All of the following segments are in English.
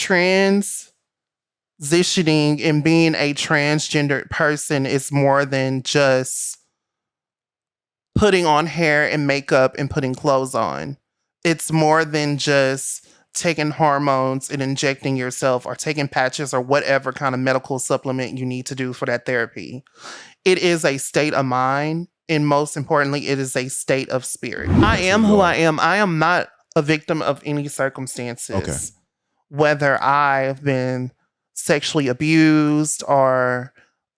transitioning and being a transgendered person is more than just putting on hair and makeup and putting clothes on. It's more than just taking hormones and injecting yourself or taking patches or whatever kind of medical supplement you need to do for that therapy. It is a state of mind. And most importantly, it is a state of spirit. I am who I am. I am not a victim of any circumstances. Okay. Whether I've been sexually abused or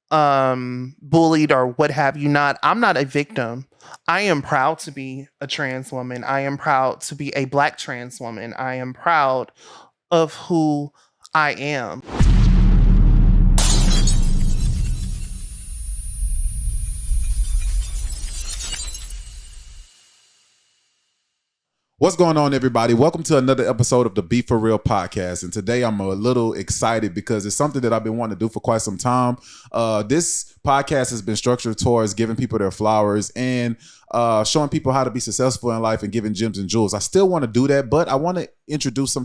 bullied or what have you not, I'm not a victim. I am proud to be a trans woman. I am proud to be a Black trans woman. I am proud of who I am. What's going on, everybody? Welcome to another episode of the Be For Real podcast. And today I'm a little excited because it's something that I've been wanting to do for quite some time. This podcast has been structured towards giving people their flowers and showing people how to be successful in life and giving gems and jewels. I still want to do that, but I want to introduce some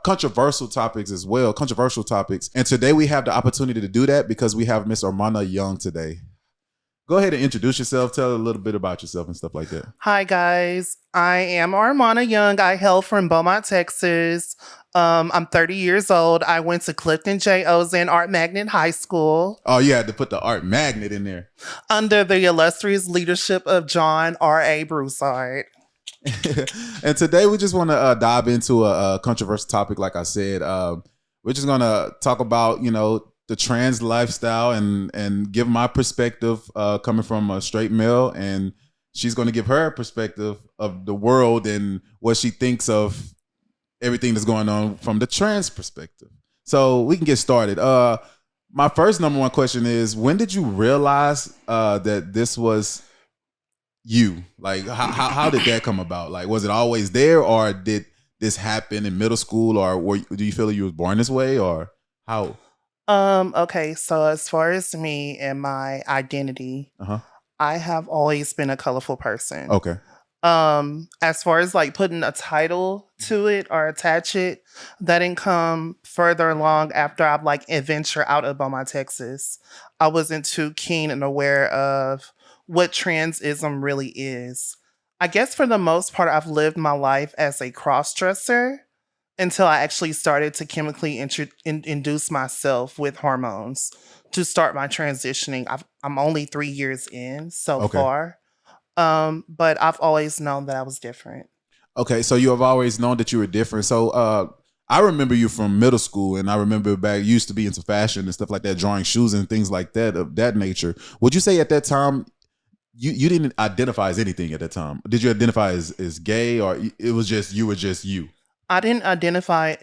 controversial topics as well, And today we have the opportunity to do that because we have Miss Armana Young today. Go ahead and introduce yourself. Tell a little bit about yourself and stuff like that. Hi, guys. I am Armana Young. I hail from Beaumont, Texas. I'm 30 years old. I went to Clifton J. Ozan Art Magnet High School. Oh, you had to put the art magnet in there. Under the illustrious leadership of John R.A. Broussard. And today we just want to dive into a controversial topic, like I said. We're just going to talk about, the trans lifestyle and give my perspective coming from a straight male, and she's going to give her perspective of the world and what she thinks of everything that's going on from the trans perspective. So we can get started. My first number one question is, when did you realize that this was you? Like, how did that come about? Like, was it always there, or did this happen in middle school, or do you feel like you was born this way, or how? Okay, so as far as me and my identity, I have always been a colorful person. Okay. As far as like putting a title to it or attach it, that didn't come further along after I've like adventured out of Beaumont, Texas. I wasn't too keen and aware of what transism really is. I guess for the most part, I've lived my life as a cross-dresser until I actually started to chemically induce myself with hormones to start my transitioning. I'm only 3 years in so far, but I've always known that I was different. Okay, so you have always known that you were different. So I remember you from middle school, and I remember back you used to be into fashion and stuff like that, drawing shoes and things like that of that nature. Would you say at that time you didn't identify as anything at that time? Did you identify as gay, or it was just you were just you? I didn't identify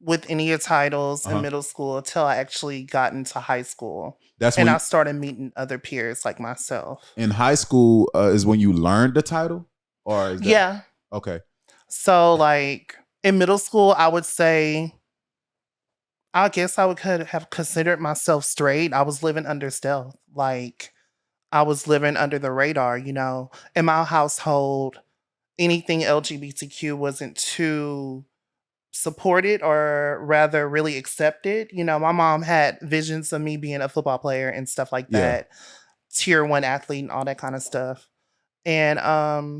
with any of titles in middle school until I actually got into high school. I started meeting other peers like myself. In high school is when you learned the title? Or is that... Yeah. Okay. So like in middle school, I would say, I guess I could have considered myself straight. I was living under stealth. Like I was living under the radar, In my household, anything LGBTQ wasn't too supported or rather really accepted. My mom had visions of me being a football player and stuff like that. Tier 1 athlete and all that kind of stuff. And, I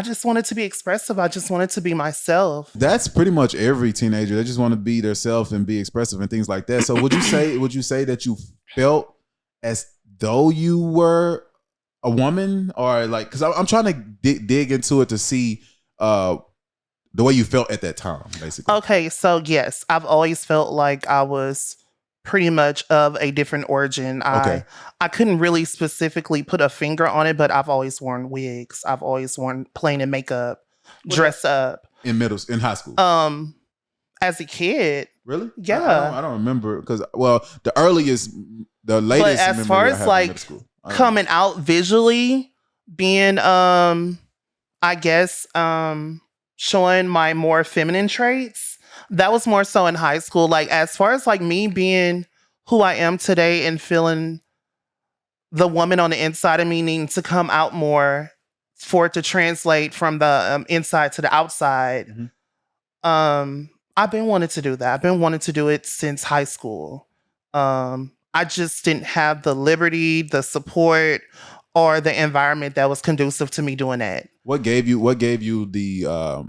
just wanted to be expressive. I just wanted to be myself. That's pretty much every teenager. They just want to be themselves and be expressive and things like that. So would you say that you felt as though you were a woman, or like, because I'm trying to dig into it to see the way you felt at that time, basically. Okay, so yes, I've always felt like I was pretty much of a different origin. I couldn't really specifically put a finger on it, but I've always worn wigs. I've always worn plain and makeup, dress up. In high school? As a kid. Really? Yeah. I don't remember, because, the latest. But as far as like coming out visually, being I guess showing my more feminine traits, that was more so in high school. Like as far as like me being who I am today and feeling the woman on the inside of me needing to come out more for it to translate from the inside to the outside, I've been wanting to do that. I've been wanting to do it since high school. I just didn't have the liberty, the support, or the environment that was conducive to me doing that. What gave you the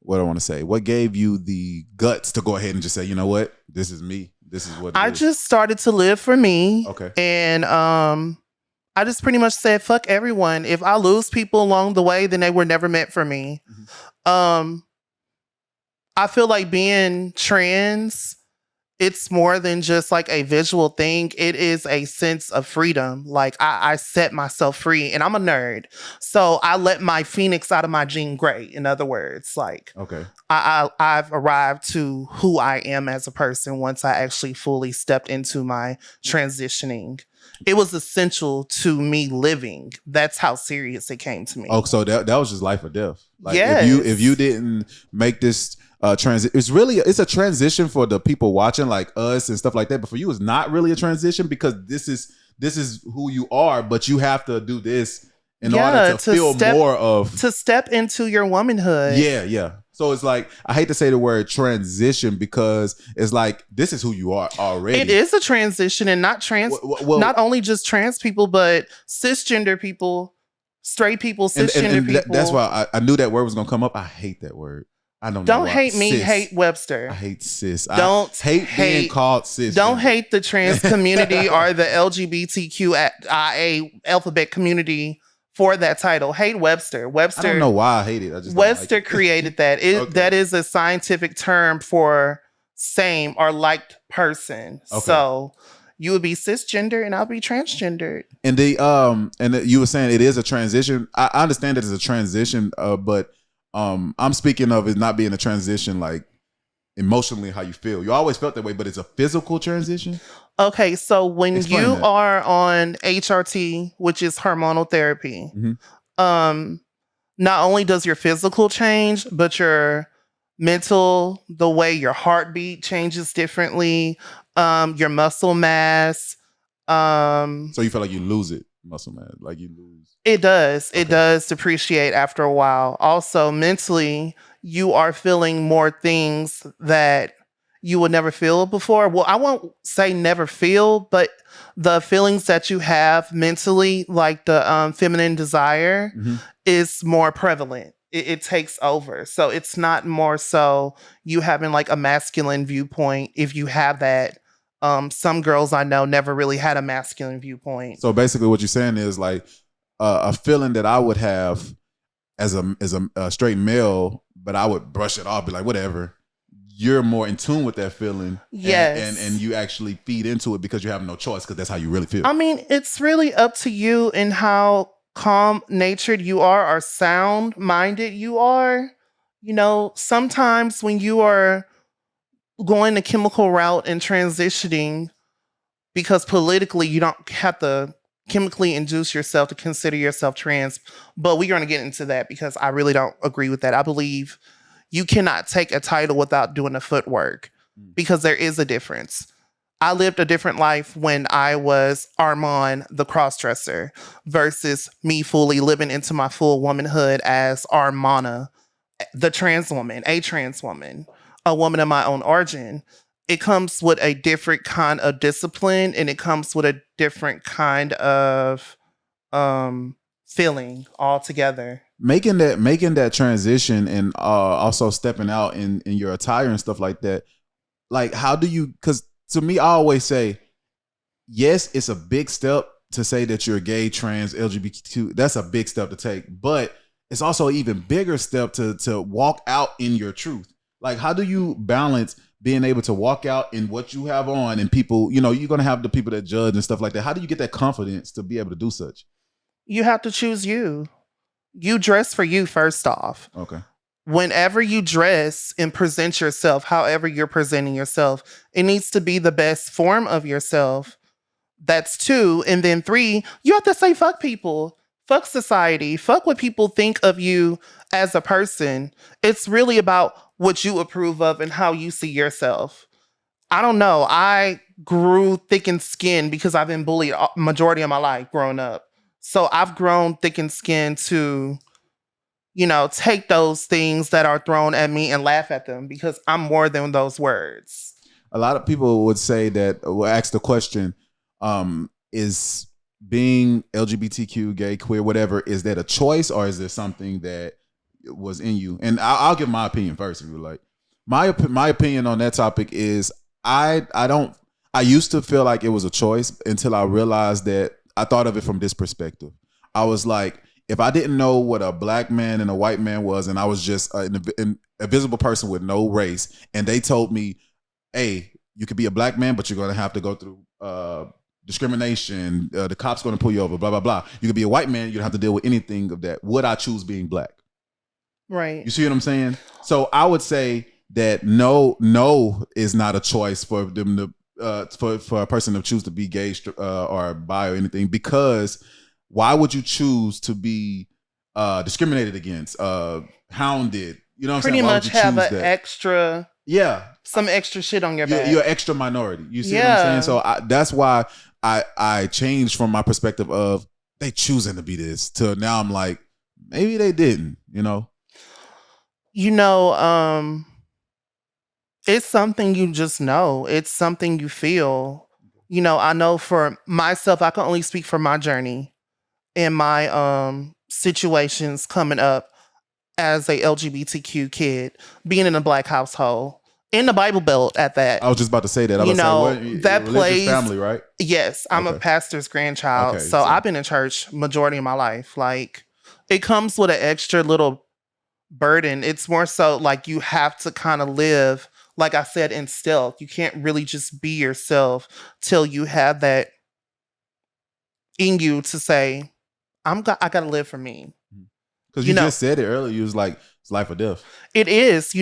what do I want to say? What gave you the guts to go ahead and just say, you know what, this is me. This is what it I is. just started to live for me. Okay. And I just pretty much said, fuck everyone. If I lose people along the way, then they were never meant for me. Mhm. I feel like being trans, it's more than just like a visual thing. It is a sense of freedom. Like I set myself free, and I'm a nerd. So I let my phoenix out of my Jean Grey. In other words, like Okay. I've arrived to who I am as a person once I actually fully stepped into my transitioning. It was essential to me living. That's how serious it came to me. Oh, so that was just life or death. Like Yes. if you didn't make this transition, it's a transition for the people watching like us and stuff like that. But for you, it's not really a transition because this is who you are. But you have to do this in order to feel more of to step into your womanhood. Yeah. So it's like, I hate to say the word transition because it's like, this is who you are already. It is a transition, and not not only just trans people, but cisgender people, straight people, cisgender people. That's why I knew that word was going to come up. I hate that word. I don't know. Don't hate me, cis. hate Webster. I hate cis. Don't hate being called cis. Don't hate the trans community or the LGBTQIA alphabet community for that title. Hate Webster. I don't know why I hate it. I just Webster like created that. Okay. That is a scientific term for same or liked person. Okay. So you would be cisgender and I'll be transgendered. And you were saying it is a transition. I understand that it's a transition, but I'm speaking of it not being a transition like emotionally how you feel. You always felt that way, but it's a physical transition. Okay, so when Explain you that. are on HRT, which is hormonal therapy, not only does your physical change, but your mental, the way your heartbeat changes differently, your muscle mass. So you feel like you lose it, muscle mass, like you lose. It does. Okay. It does depreciate after a while. Also, mentally, you are feeling more things that you would never feel before. Well, I won't say never feel, but the feelings that you have mentally, like the feminine desire, is more prevalent. It takes over. So it's not more so you having like a masculine viewpoint. If you have that, some girls I know never really had a masculine viewpoint. So basically what you're saying is like a feeling that I would have as a straight male, but I would brush it off, be like, whatever. You're more in tune with that feeling. Yes. And you actually feed into it because you have no choice because that's how you really feel. I mean, it's really up to you and how calm natured you are or sound minded you are. You know, sometimes when you are going the chemical route and transitioning, because politically you don't have to chemically induce yourself to consider yourself trans, but we're going to get into that because I really don't agree with that. I believe you cannot take a title without doing the footwork because there is a difference. I lived a different life when I was Armand, the crossdresser, versus me fully living into my full womanhood as Armana, the trans woman, a trans woman, a woman of my own origin. It comes with a different kind of discipline, and it comes with a different kind of feeling altogether. Making that transition and also stepping out in your attire and stuff like that. Like, how do you? Because to me, I always say, yes, it's a big step to say that you're gay, trans, LGBTQ. That's a big step to take, but it's also an even bigger step to walk out in your truth. Like, how do you balance being able to walk out in what you have on and people, you know, you're going to have the people that judge and stuff like that. How do you get that confidence to be able to do such? You have to choose you. You dress for you first off. Okay. Whenever you dress and present yourself, however you're presenting yourself, it needs to be the best form of yourself. That's 2. And then 3, you have to say fuck people. Fuck society. Fuck what people think of you as a person. It's really about what you approve of and how you see yourself. I don't know. I grew thick and skinned because I've been bullied majority of my life growing up. So I've grown thick and skinned to, take those things that are thrown at me and laugh at them because I'm more than those words. A lot of people would say that, will ask the question, is being LGBTQ, gay, queer, whatever, is that a choice or is there something that was in you? And I'll give my opinion first, if you like. My opinion on that topic is I used to feel like it was a choice until I realized that I thought of it from this perspective. I was like, if I didn't know what a black man and a white man was, and I was just an invisible person with no race, and they told me, hey, you could be a black man, but you're going to have to go through discrimination. The cop's going to pull you over, blah, blah, blah. You could be a white man. You don't have to deal with anything of that. Would I choose being black? Right. You see what I'm saying? So I would say that no is not a choice for them to, for a person to choose to be gay or bi or anything, because why would you choose to be discriminated against, hounded? You know what I'm Pretty saying? much have some extra shit on your back. You're an extra minority. You see what I'm saying? So that's why I changed from my perspective of they choosing to be this to now I'm like, maybe they didn't, It's something you just know. It's something you feel. I know for myself, I can only speak for my journey and my situations coming up as a LGBTQ kid, being in a black household, in the Bible Belt at that. I was just about to say that. That plays family, right? Yes, I'm a pastor's grandchild, Okay, so I've been in church majority of my life. Like, it comes with an extra little burden. It's more so like you have to kind of live, like I said, in stealth. You can't really just be yourself till you have that in you to say, I gotta live for me. Because you just said it earlier. You was like, it's life or death. It is,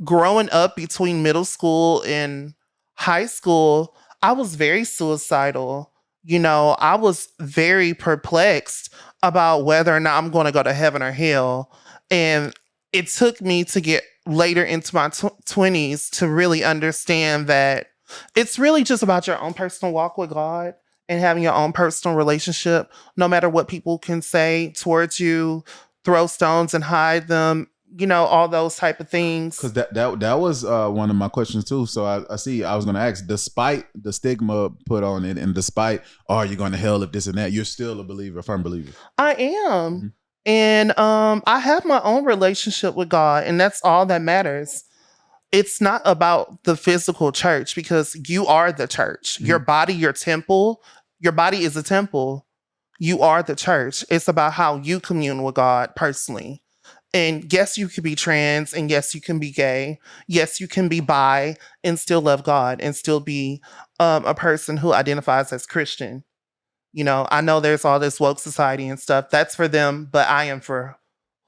growing up between middle school and high school, I was very suicidal. I was very perplexed about whether or not I'm going to go to heaven or hell. And it took me to get later into my 20s to really understand that it's really just about your own personal walk with God and having your own personal relationship, no matter what people can say towards you, throw stones and hide them, all those type of things. Because that was one of my questions too. So I was going to ask, despite the stigma put on it and despite, are you going to hell if this and that, you're still a believer, a firm believer. I am. Mm-hmm. And I have my own relationship with God, and that's all that matters. It's not about the physical church, because you are the church. Mm-hmm. Your body, your temple, your body is a temple. You are the church. It's about how you commune with God personally. And yes, you can be trans, and yes, you can be gay. Yes, you can be bi and still love God and still be a person who identifies as Christian. I know there's all this woke society and stuff. That's for them, but I am for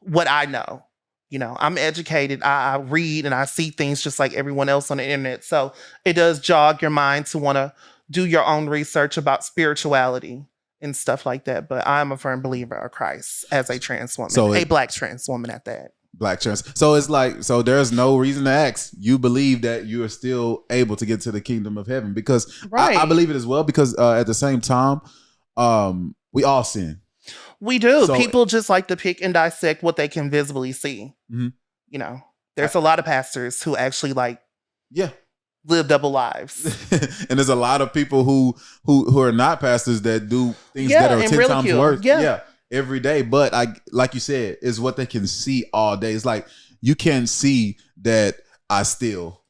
what I know. I'm educated. I read and I see things just like everyone else on the internet. So it does jog your mind to want to do your own research about spirituality and stuff like that. But I'm a firm believer of Christ as a trans woman, a black trans woman at that. Black trans. So it's like, so there's no reason to ask. You believe that you are still able to get to the kingdom of heaven, because right. I believe it as well, because at the same time, we all sin. We do. So, people just like to pick and dissect what they can visibly see. Mm-hmm. There's a lot of pastors who actually live double lives. And there's a lot of people who are not pastors that do things that are 10 times worse. Yeah. Every day. But like you said, is what they can see all day. It's like, you can't see that I steal.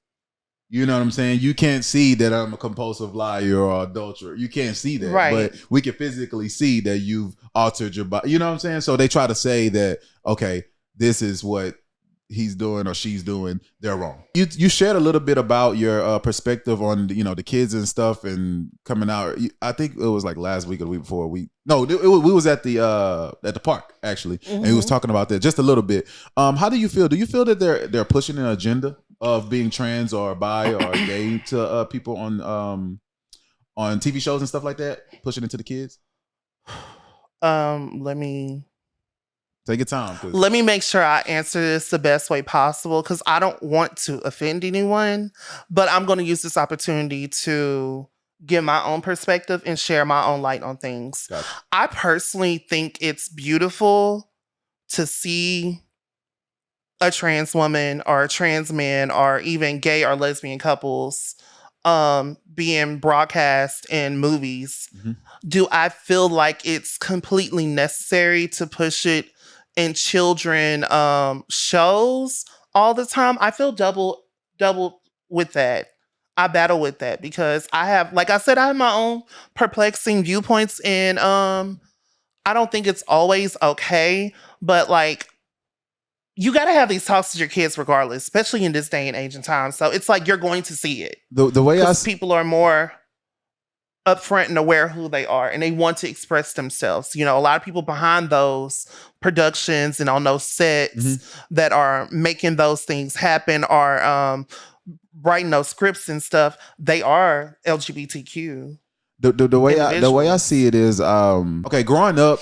You know what I'm saying? You can't see that I'm a compulsive liar or adulterer. You can't see that. Right. But we can physically see that you've altered your body. You know what I'm saying? So they try to say that, okay, this is what he's doing or she's doing. They're wrong. You shared a little bit about your perspective on, the kids and stuff and coming out. I think it was like last week or the week before. We was at the park, actually. Mm-hmm. And he was talking about that just a little bit. How do you feel? Do you feel that they're pushing an agenda of being trans or bi or gay to people on TV shows and stuff like that, pushing it to the kids? Let me take your time. Let me make sure I answer this the best way possible, because I don't want to offend anyone, but I'm going to use this opportunity to give my own perspective and share my own light on things. Gotcha. I personally think it's beautiful to see a trans woman or a trans man or even gay or lesbian couples being broadcast in movies, Mhm. do I feel like it's completely necessary to push it in children shows all the time? I feel double with that. I battle with that because I have, like I said, I have my own perplexing viewpoints, and I don't think it's always okay, but like you got to have these talks with your kids regardless, especially in this day and age and time. So it's like you're going to see it The way because people are more upfront and aware of who they are and they want to express themselves. You know, a lot of people behind those productions and on those sets that are making those things happen are writing those scripts and stuff, they are LGBTQ the way I individuals. see it is okay, growing up,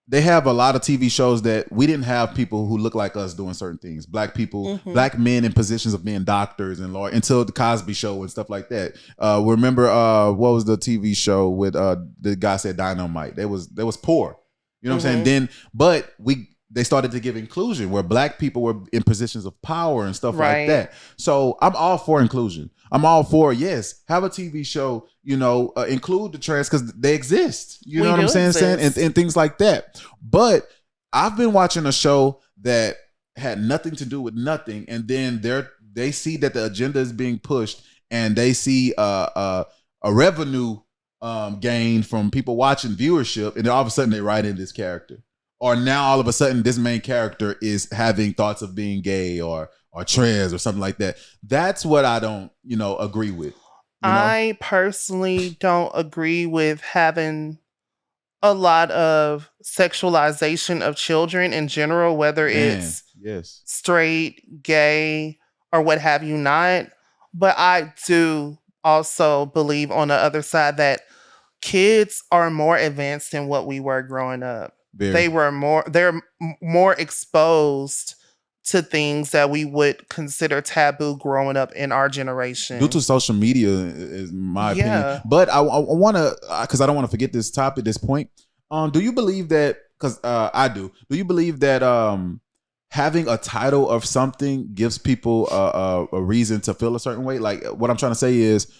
they have a lot of TV shows that we didn't have people who look like us doing certain things. Black people, black men in positions of being doctors and lawyers until the Cosby Show and stuff like that. Remember what was the TV show with the guy said Dynamite? They was poor. You know what I'm saying? Then but they started to give inclusion where black people were in positions of power and stuff like that. So I'm all for inclusion. I'm all for, yes, have a TV show, you know, include the trans because they exist. You know what I'm saying? And things like that. But I've been watching a show that had nothing to do with nothing. And then they see that the agenda is being pushed and they see a revenue gain from people watching viewership. And then all of a sudden they write in this character. Or now all of a sudden this main character is having thoughts of being gay or trans or something like that. That's what I don't, agree with. I personally don't agree with having a lot of sexualization of children in general, whether it's straight, gay, or what have you not. But I do also believe on the other side that kids are more advanced than what we were growing up. They're more exposed to things that we would consider taboo growing up in our generation. Due to social media, is my opinion. But I want to, because I don't want to forget this topic, this point. Do you believe that, because I do you believe that having a title of something gives people a reason to feel a certain way? Like what I'm trying to say is,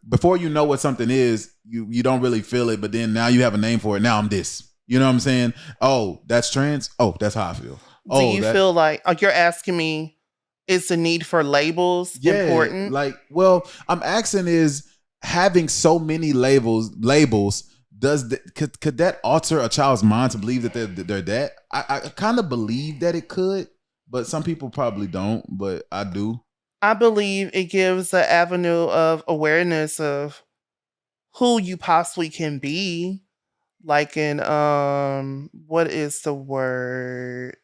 before you know what something is, you don't really feel it, but then now you have a name for it. Now I'm this. You know what I'm saying? Oh, that's trans. Oh, that's how I feel. Do you feel like you're asking me, is the need for labels important? Like, well, I'm asking is having so many labels, could that alter a child's mind to believe that they're that? I kind of believe that it could, but some people probably don't, but I do. I believe it gives an avenue of awareness of who you possibly can be. Like in what is the word?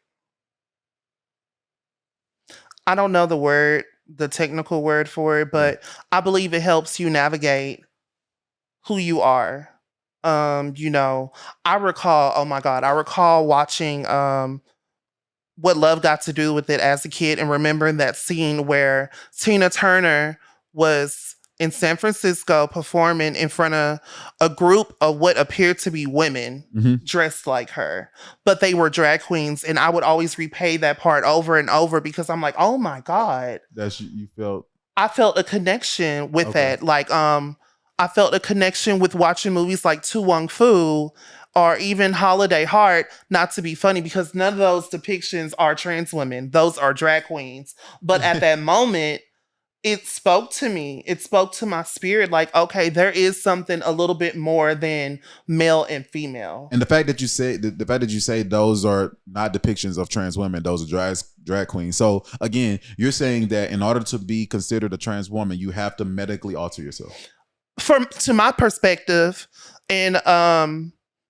I don't know the technical word for it, but I believe it helps you navigate who you are. I recall watching What Love Got to Do with It as a kid and remembering that scene where Tina Turner was in San Francisco performing in front of a group of what appeared to be women dressed like her, but they were drag queens. And I would always replay that part over and over because I'm like, oh my God. I felt a connection with that. Like, I felt a connection with watching movies like To Wong Fu or even Holiday Heart, not to be funny, because none of those depictions are trans women. Those are drag queens. But at that moment, it spoke to me. It spoke to my spirit. Like, okay, there is something a little bit more than male and female. And the fact that you say those are not depictions of trans women, those are drag queens. So again, you're saying that in order to be considered a trans woman, you have to medically alter yourself. To my perspective, and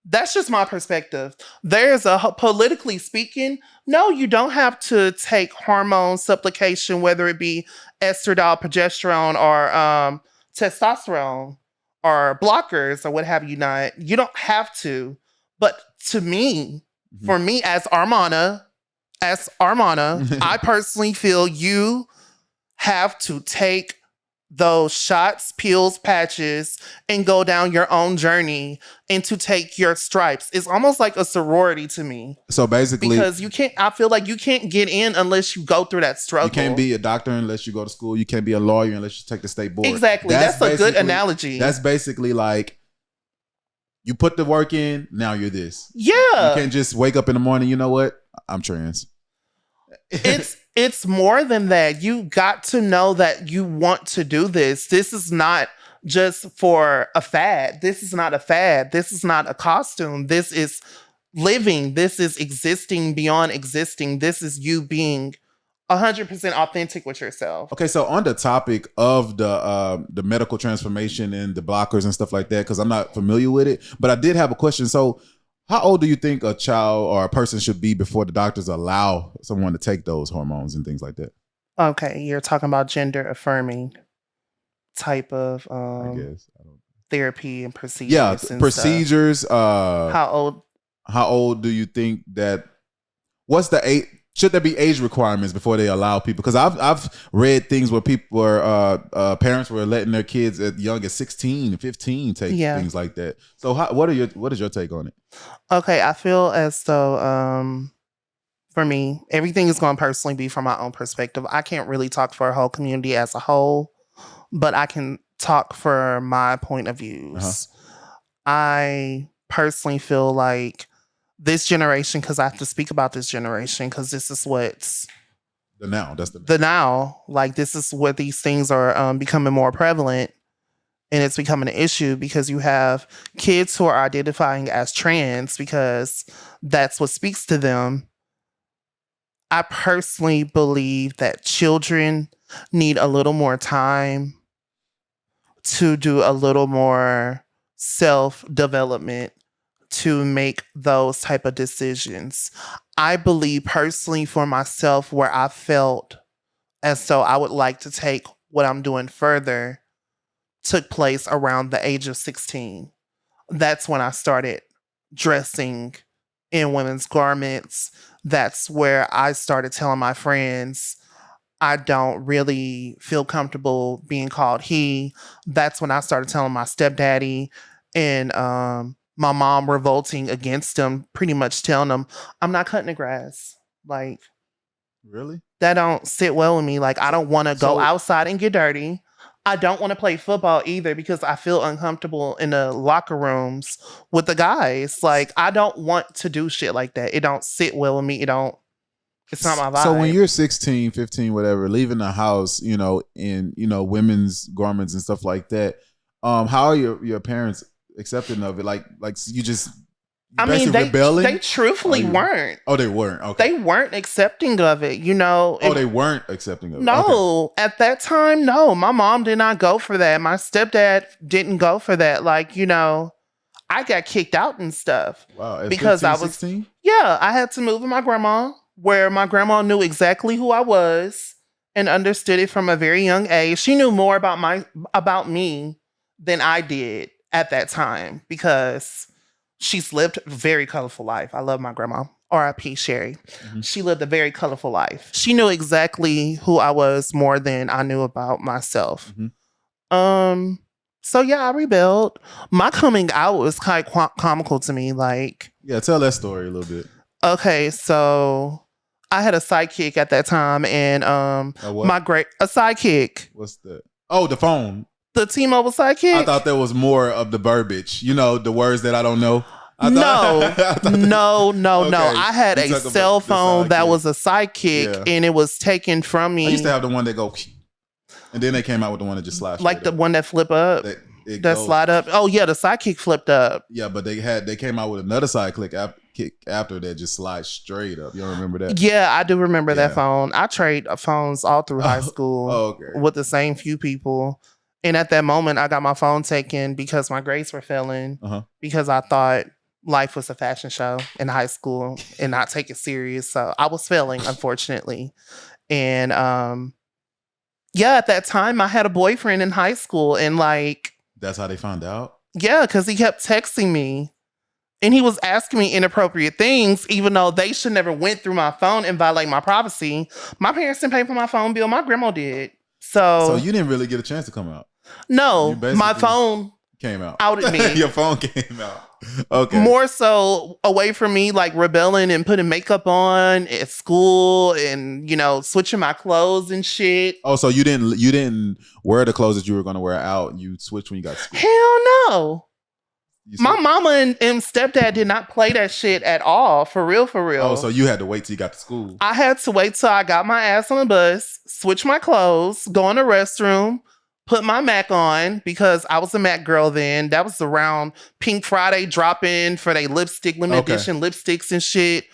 that's just my perspective. There's politically speaking, no, you don't have to take hormone supplication, whether it be estradiol, progesterone, or testosterone, or blockers, or what have you not. You don't have to. But to me, for me as Armana, I personally feel you have to take those shots, pills, patches, and go down your own journey and to take your stripes. It's almost like a sorority to me So basically, because you can't, I feel like you can't get in unless you go through that struggle. you can't be a doctor unless you go to school. You can't be a lawyer unless you take the state board. Exactly. That's a good basically- analogy. That's basically like you put the work in, now you're this. You Yeah. can't just wake up in the morning, you know what? I'm trans. It's more than that. You got to know that you want to do this. This is not just for a fad. This is not a fad. This is not a costume. This is living. This is existing beyond existing. This is you being 100% authentic with yourself. Okay, so on the topic of the medical transformation and the blockers and stuff like that, because I'm not familiar with it, but I did have a question. So how old do you think a child or a person should be before the doctors allow someone to take those hormones and things like that? Okay, you're talking about gender affirming type of I guess. therapy and procedures. Yeah, and stuff. procedures. How old? Do you think that? What's the age? Should there be age requirements before they allow people? Because I've read things where people were parents were letting their kids as young as 16, 15 take things like that. So what is your take on it? Okay, I feel as though for me, everything is going to personally be from my own perspective. I can't really talk for a whole community as a whole, but I can talk for my point of views. I personally feel like this generation, because I have to speak about this generation, because this is what's the now. That's the now. Like, this is where these things are becoming more prevalent, and it's becoming an issue because you have kids who are identifying as trans because that's what speaks to them. I personally believe that children need a little more time to do a little more self-development to make those type of decisions. I believe personally for myself where I felt as though I would like to take what I'm doing further took place around the age of 16. That's when I started dressing in women's garments. That's where I started telling my friends I don't really feel comfortable being called he. That's when I started telling my stepdaddy and my mom revolting against him, pretty much telling him, I'm not cutting the grass. Like, really? That don't sit well with me. Like, I don't want to go outside and get dirty. I don't want to play football either because I feel uncomfortable in the locker rooms with the guys. Like, I don't want to do shit like that. It don't sit well with me. It's not my vibe. So when you're 16, 15, whatever, leaving the house, in, women's garments and stuff like that, how are your parents accepting of it? Like you just rebelling? They truthfully weren't. Oh, they weren't. Okay. They weren't accepting of it, they weren't accepting of it. No, okay. At that time, no. My mom did not go for that. My stepdad didn't go for that. Like, I got kicked out and stuff. Wow. Because 15, I was 16? Yeah, I had to move with my grandma, where my grandma knew exactly who I was and understood it from a very young age. She knew more about me than I did at that time because she's lived a very colorful life. I love my grandma. R.I.P. Sherry. Mm-hmm. She lived a very colorful life. She knew exactly who I was more than I knew about myself. Mm-hmm. So yeah, I rebelled. My coming out was kind of comical to me. Like, yeah, tell that story a little bit. Okay, so I had a sidekick at that time, and a sidekick. What's that? Oh, the phone. The T-Mobile sidekick. I thought there was more of the verbiage. The words that I don't know. No. I had a cell phone that was a sidekick, and it was taken from me. I used to have the one that go, and then they came out with the one that just slides. Like the one that flip up, that slide up. Oh yeah, the sidekick flipped up. Yeah, but they came out with another sidekick after that just slides straight up. You don't remember that? Yeah, I do remember that phone. I trade phones all through high school with the same few people. And at that moment, I got my phone taken because my grades were failing because I thought life was a fashion show in high school and not take it serious. So I was failing, unfortunately. And at that time, I had a boyfriend in high school. And that's how they found out? Yeah, because he kept texting me. And he was asking me inappropriate things, even though they should never went through my phone and violate my privacy. My parents didn't pay for my phone bill. My grandma did. So So you didn't really get a chance to come out. You no, my basically phone came out. outed me. Your phone came out. Okay. More so away from me, like rebelling and putting makeup on at school and, you know, switching my clothes and shit. Oh, so you didn't wear the clothes that you were going to wear out. You switched when you got to school. Hell no. You My switched? mama and stepdad did not play that shit at all. For real, for real. Oh, so you had to wait till you got to school. I had to wait till I got my ass on the bus, switch my clothes, go in the restroom, put my MAC on because I was a MAC girl then. That was around Pink Friday drop in for their lipstick, limited Okay. edition lipsticks and shit.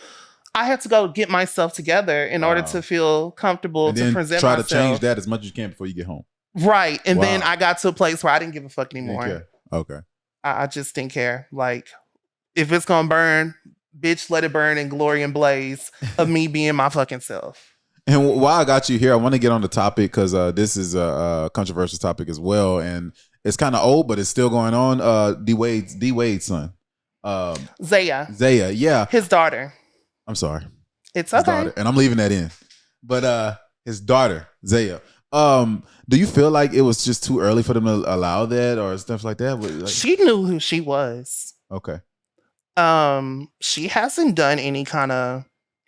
I had to go get myself together in order Wow. to feel comfortable And to then present try myself. to change that as much as you can before you get home. Right. And then Wow. I got to a place where I didn't give a fuck Didn't anymore. care. Okay. I just didn't care. Like, if it's gonna burn, bitch, let it burn in glory and blaze of me being my fucking self. And while I got you here, I want to get on the topic because this is a controversial topic as well, and it's kind of old, but it's still going on. D Wade's son, Zaya, Zaya. Yeah, his daughter. I'm sorry, It's his okay. daughter, and I'm leaving that in. But his daughter, Zaya. Do you feel like it was just too early for them to allow that or stuff like that? Like, She knew who she was. okay, She hasn't done any kind of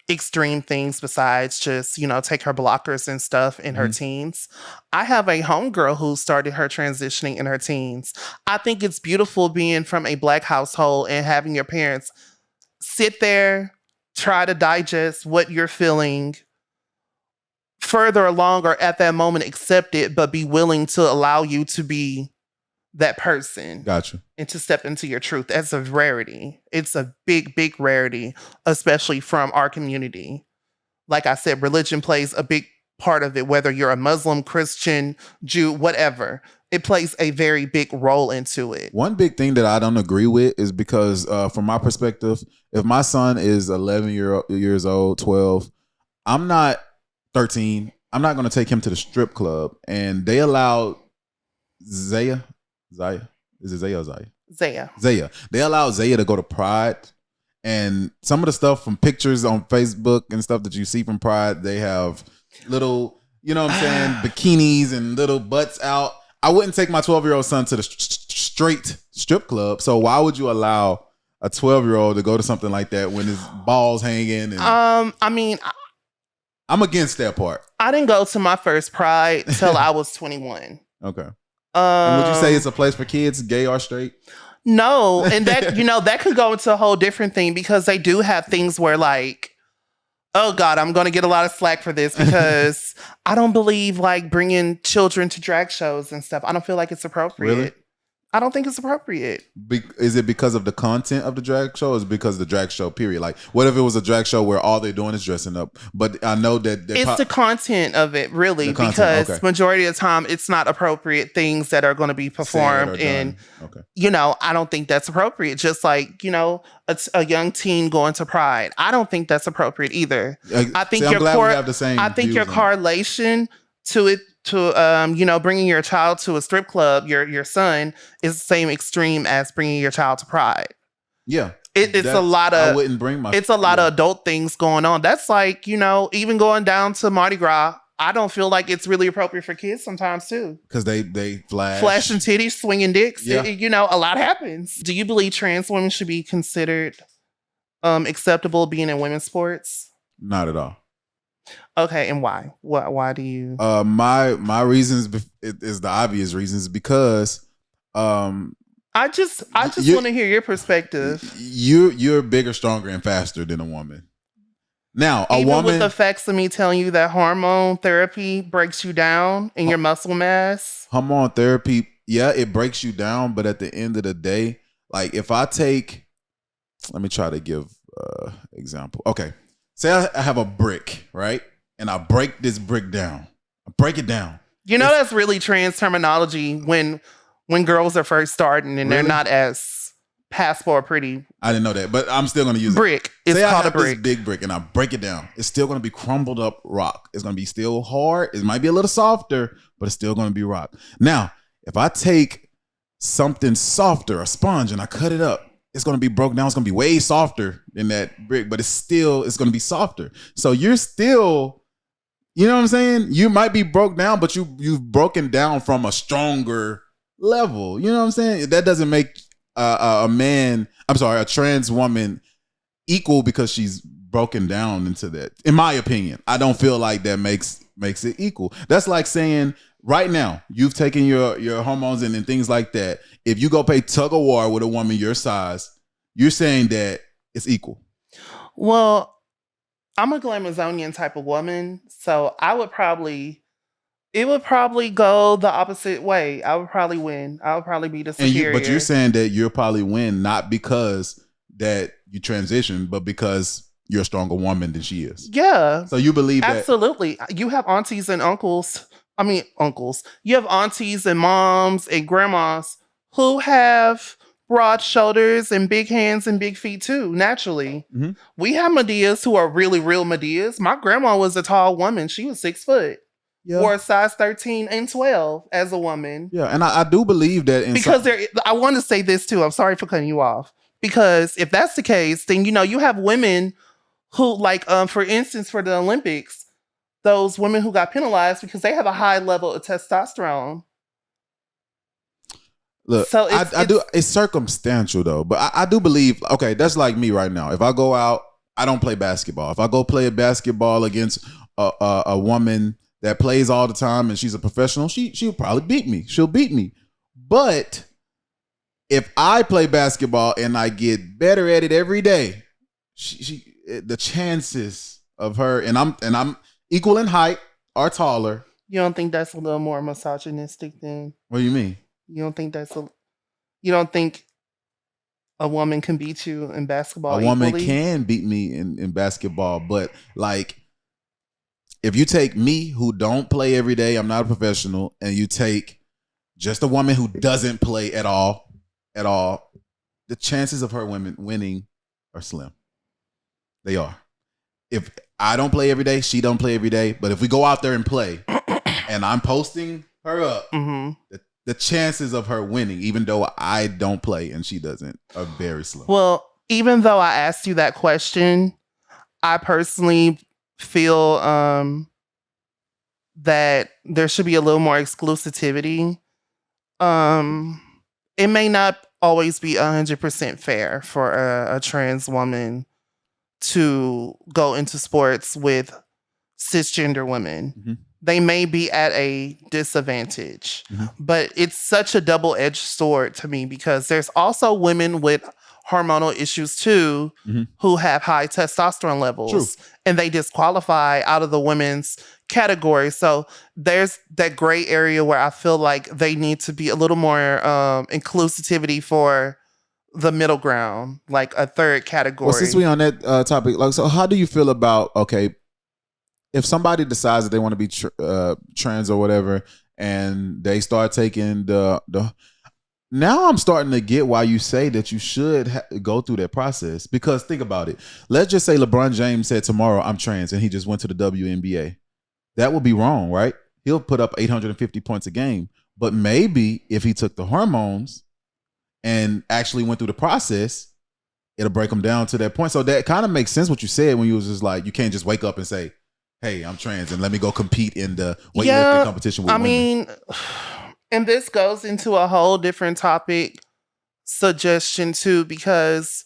extreme things besides just, you know, take her blockers and stuff in her Mhm. teens. I have a homegirl who started her transitioning in her teens. I think it's beautiful being from a Black household and having your parents sit there, try to digest what you're feeling, further along or at that moment accept it, but be willing to allow you to be that person gotcha. and to step into your truth. That's a rarity. It's a big, big rarity, especially from our community. Like I said, religion plays a big part of it, whether you're a Muslim, Christian, Jew, whatever. It plays a very big role into it. One big thing that I don't agree with is because, from my perspective, if my son is 11 years old, 12, I'm not 13. I'm not going to take him to the strip club, and they allowed Zaya. Is it Zaya or Zaya? Zaya. Zaya. They allowed Zaya to go to Pride, and some of the stuff from pictures on Facebook and stuff that you see from Pride, they have little, you know what I'm saying, bikinis and little butts out. I wouldn't take my 12-year-old son to the straight strip club. So why would you allow a 12-year-old to go to something like that when his balls hanging? And I mean, I'm against that part. I didn't go to my first Pride till I was 21. Okay. And would you say it's a place for kids, gay or straight? No, and that, you know, that could go into a whole different thing because they do have things where, like, oh God, I'm going to get a lot of slack for this because I don't believe like bringing children to drag shows and stuff. I don't feel like it's appropriate. Really? I don't think it's appropriate. Is it because of the content of the drag show, or is it because of the drag show period? Like, what if it was a drag show where all they're doing is dressing up? But I know that It's the content of it, really, The content, because okay. majority of the time it's not appropriate things that are going to be performed. And, okay. you know, I don't think that's appropriate. Just like, you know, a young teen going to Pride. I don't think that's appropriate either. I think I'm your glad core- we have the same. I think views your on it. correlation to it, to you know, bringing your child to a strip club, your son, is the same extreme as bringing your child to Pride. Yeah, It's That- a lot I of wouldn't bring my. it's a lot yeah. of adult things going on. That's like, you know, even going down to Mardi Gras. I don't feel like it's really appropriate for kids sometimes too. because they flash. Flashing titties, swinging dicks. Yeah. You know, a lot happens. Do you believe trans women should be considered acceptable being in women's sports? Not at all. Okay, and why? Why do you? My reasons is the obvious reasons because I just you- want to hear your perspective. you're bigger, stronger, and faster than a woman. Now, a Even woman. with the facts of me telling you that hormone therapy breaks you down in your muscle mass. Hormone therapy, yeah, it breaks you down, but at the end of the day, like if I take, let me try to give example. Okay, say I have a brick, right, and I break this brick down. I break it down. You know, that's really trans terminology when girls are first starting and they're Really? not as passport pretty. I didn't know that, but I'm still gonna use it. Brick. It's Say I called a have this brick. big brick and I break it down. It's still gonna be crumbled up rock. It's gonna be still hard. It might be a little softer, but it's still gonna be rock. Now, if I take something softer, a sponge, and I cut it up, it's gonna be broken down. It's gonna be way softer than that brick, but it's gonna be softer. So you're still You know what I'm saying? You might be broke down, but you've broken down from a stronger level. You know what I'm saying? That doesn't make a trans woman equal because she's broken down into that. In my opinion, I don't feel like that makes it equal. That's like saying right now you've taken your hormones and things like that. If you go play tug of war with a woman your size, you're saying that it's equal. Well, I'm a Glamazonian type of woman, so it would probably go the opposite way. I would probably win. I would probably be the superior. But you're saying that you'll probably win not because that you transition, but because you're a stronger woman than she is. Yeah. So you believe that? Absolutely. You have aunties and uncles. I mean, uncles. You have aunties and moms and grandmas who have broad shoulders and big hands and big feet too, naturally. Mm-hmm. We have Medeas who are really real Medeas. My grandma was a tall woman. She was 6 foot. Yeah. Wore a size 13 and 12 as a woman. Yeah, and I do believe that because I want to say this too. I'm sorry for cutting you off. Because if that's the case, then you have women who, like, for instance, for the Olympics, those women who got penalized because they have a high level of testosterone. Look, so it's circumstantial though, but I do believe, okay, that's like me right now. If I go out, I don't play basketball. If I go play a basketball against a woman that plays all the time and she's a professional, she'll probably beat me. She'll beat me. But if I play basketball and I get better at it every day, the chances of her and I'm equal in height or taller. You don't think that's a little more misogynistic than? What do you mean? You don't think a woman can beat you in basketball? A woman can beat me in basketball, but like if you take me who don't play every day, I'm not a professional, and you take just a woman who doesn't play at all, the chances of her winning are slim. They are. If I don't play every day, she don't play every day, but if we go out there and play and I'm posting her up, the chances of her winning, even though I don't play and she doesn't, are very slim. Well, even though I asked you that question, I personally feel that there should be a little more exclusivity. It may not always be 100% fair for a trans woman to go into sports with cisgender women. Mm-hmm. They may be at a disadvantage, but it's such a double-edged sword to me because there's also women with hormonal issues too who have high testosterone levels. True. And they disqualify out of the women's category. So there's that gray area where I feel like they need to be a little more inclusivity for the middle ground, like a third category. Well, since we on that topic, like, so how do you feel about, okay, if somebody decides that they want to be trans or whatever, and they start taking the now I'm starting to get why you say that you should go through that process. Because think about it. Let's just say LeBron James said tomorrow, I'm trans, and he just went to the WNBA. That would be wrong, right? He'll put up 850 points a game. But maybe if he took the hormones and actually went through the process, it'll break him down to that point. So that kind of makes sense what you said when you was just like, you can't just wake up and say, hey, I'm trans and let me go compete in the weightlifting competition with women. Mean, and this goes into a whole different topic suggestion too, because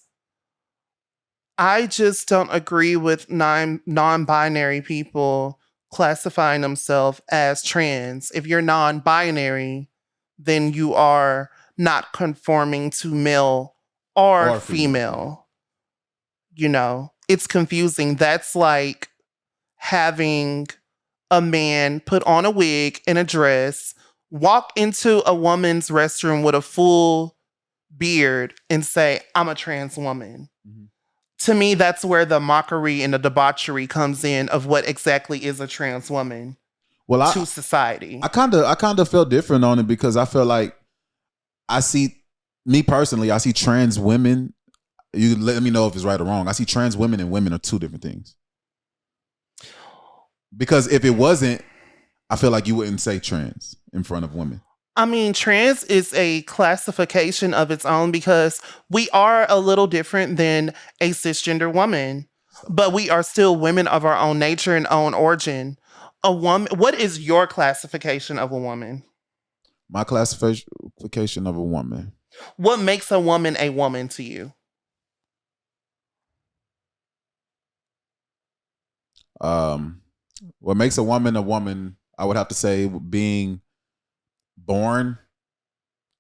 I just don't agree with non-binary people classifying themselves as trans. If you're non-binary, then you are not conforming to male or female. You know, it's confusing. That's like having a man put on a wig and a dress, walk into a woman's restroom with a full beard and say, I'm a trans woman. Mm-hmm. To me, that's where the mockery and the debauchery comes in of what exactly is a trans woman to society. I kind of feel different on it because I feel like I see trans women. You let me know if it's right or wrong. I see trans women and women are two different things. Because if it wasn't, I feel like you wouldn't say trans in front of women. I mean, trans is a classification of its own because we are a little different than a cisgender woman, but we are still women of our own nature and own origin. A woman. What is your classification of a woman? My classification of a woman. What makes a woman to you? Um, what makes a woman, I would have to say, being born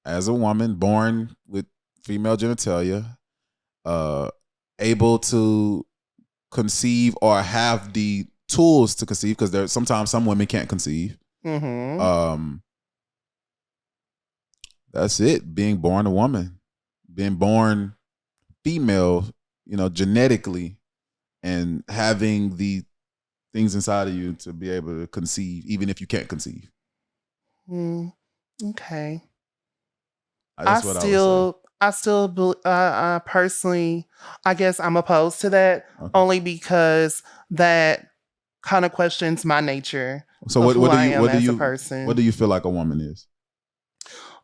as a woman, born with female genitalia, able to conceive or have the tools to conceive, because there's sometimes some women can't conceive. Mm-hmm. That's it. Being born a woman, being born female, genetically, and having the things inside of you to be able to conceive, even if you can't conceive. Okay. That's what I would say. Personally, I guess I'm opposed to that, Okay. only because that kind of questions my nature. So of what who do I you am what do as a you person. what do you feel like a woman is?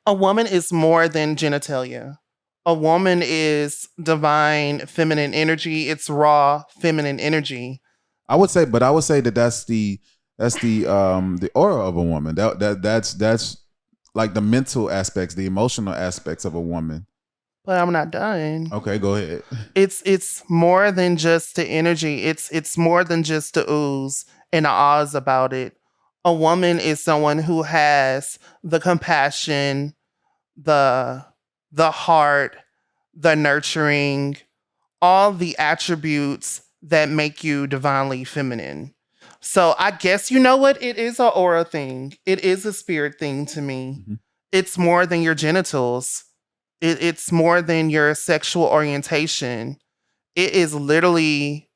A woman is more than genitalia. A woman is divine feminine energy. It's raw feminine energy. I would say that that's the aura of a woman. That's like the mental aspects, the emotional aspects of a woman. But I'm not done. Okay, go ahead. It's more than just the energy. It's more than just the oohs and the ahs about it. A woman is someone who has the compassion, the heart, the nurturing, all the attributes that make you divinely feminine. So I guess you know what? It is a aura thing. It is a spirit thing to me. Mhm. It's more than your genitals. It's more than your sexual orientation. It is literally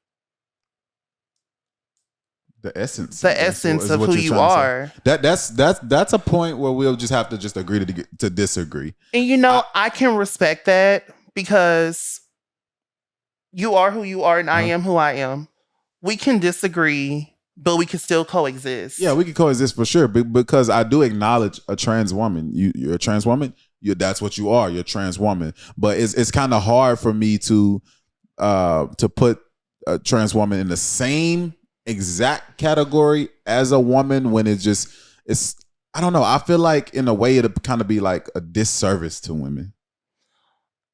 The essence. the essence of who you are. That's a point where we'll just have to just agree to disagree. And I can respect that because you are who you are and I am who I am. We can disagree, but we can still coexist. Yeah, we can coexist for sure. Because I do acknowledge a trans woman. You're a trans woman. That's what you are. You're a trans woman. But it's kind of hard for me to put a trans woman in the same exact category as a woman when it's I don't know. I feel like in a way it'll kind of be like a disservice to women.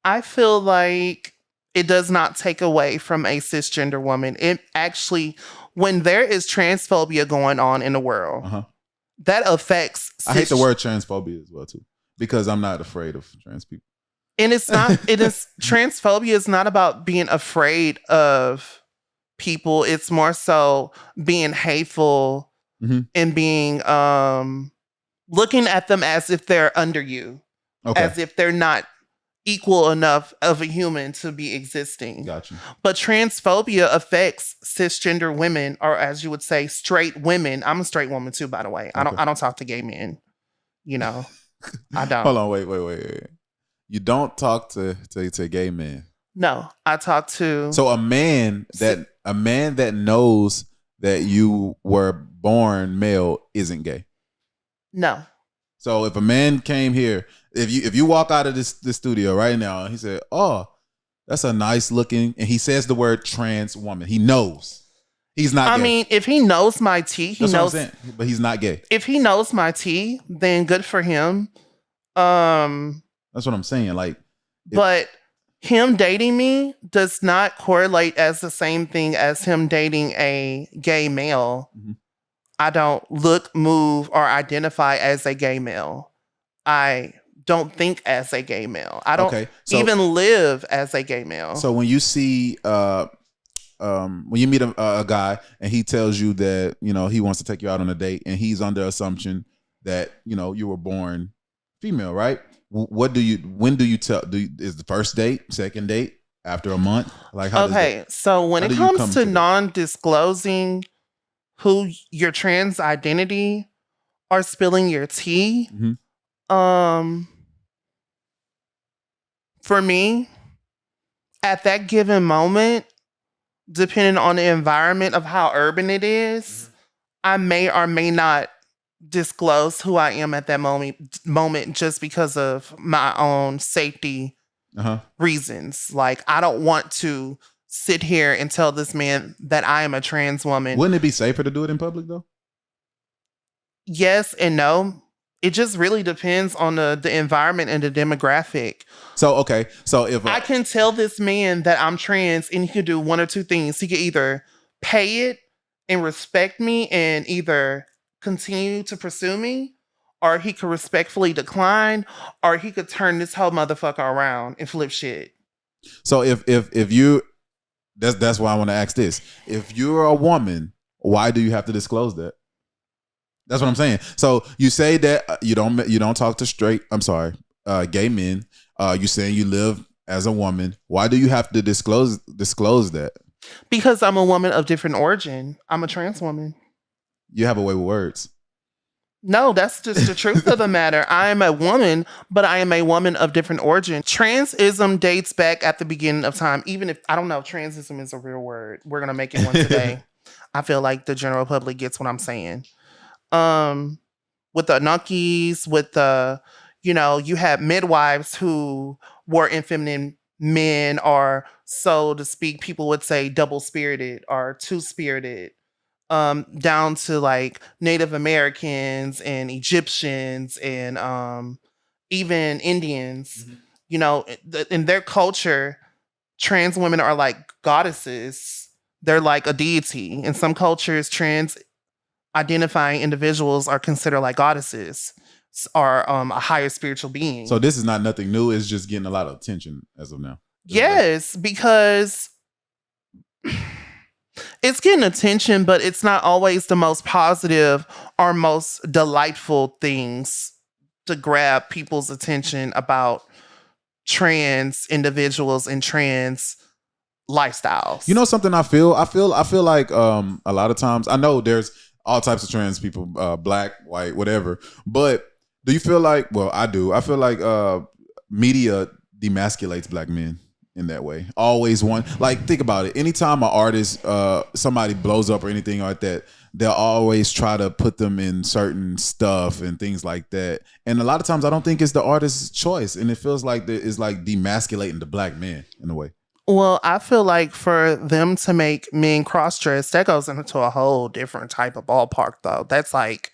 I feel like it does not take away from a cisgender woman. It actually, when there is transphobia going on in the world, that affects. I hate the word transphobia as well too, because I'm not afraid of trans people. And it's not. It is transphobia is not about being afraid of people. It's more so being hateful and being looking at them as if they're under you, as if they're not equal enough of a human to be existing. Gotcha. But transphobia affects cisgender women, or as you would say, straight women. I'm a straight woman too, by the way. I don't talk to gay men. I don't. Hold on, wait. You don't talk to gay men. No, I talk to. So a man that knows that you were born male isn't gay. No. So if a man came here, if you walk out of this studio right now and he said, "Oh, that's a nice looking," and he says the word trans woman, he knows he's not gay. I mean, if he knows my tea, he knows. What I'm saying, but he's not gay. If he knows my tea, then good for him. That's what I'm saying. But him dating me does not correlate as the same thing as him dating a gay male. Mm-hmm. I don't look, move, or identify as a gay male. I don't think as a gay male. I don't even live as a gay male. So when you see, when you meet a guy and he tells you that, he wants to take you out on a date and he's under assumption that, you were born female, right? When do you tell? Is the first date, second date, after a month? So when it comes to non-disclosing who your trans identity or spilling your tea, for me, at that given moment, depending on the environment of how urban it is, I may or may not disclose who I am at that moment just because of my own safety reasons. Like, I don't want to sit here and tell this man that I am a trans woman. Wouldn't it be safer to do it in public though? Yes and no. It just really depends on the environment and the demographic. So okay, so if I can tell this man that I'm trans and he could do one or two things. He could either pay it and respect me and either continue to pursue me, or he could respectfully decline, or he could turn this whole motherfucker around and flip shit. so if you that's why I want to ask this. If you're a woman, why do you have to disclose that? That's what I'm saying. So you say that you don't talk to gay men. You saying you live as a woman. Why do you have to disclose that? Because I'm a woman of different origin. I'm a trans woman. You have a way with words. No, that's just the truth of the matter. I am a woman, but I am a woman of different origin. Transism dates back at the beginning of time. Even if I don't know if transism is a real word, we're gonna make it one today. I feel like the general public gets what I'm saying. With the Anunnakis, with the, you had midwives who were feminine men, or so to speak, people would say double spirited or two spirited. Down to like Native Americans and Egyptians and even Indians. Mhm. In their culture, trans women are like goddesses. They're like a deity. In some cultures, trans identifying individuals are considered like goddesses or a higher spiritual being. So this is not nothing new. It's just getting a lot of attention as of now. Yes, because it's getting attention, but it's not always the most positive or most delightful things to grab people's attention about trans individuals and trans lifestyles. You know something I feel like a lot of times, I know there's all types of trans people, black, white, whatever. But do you feel like, well, I do. I feel like media demasculates black men in that way. Always one, like, think about it. Anytime an artist, somebody blows up or anything like that, they'll always try to put them in certain stuff and things like that. And a lot of times I don't think it's the artist's choice. And it feels like it's like demasculating the black man in a way. Well, I feel like for them to make men cross dress, that goes into a whole different type of ballpark, though. That's like,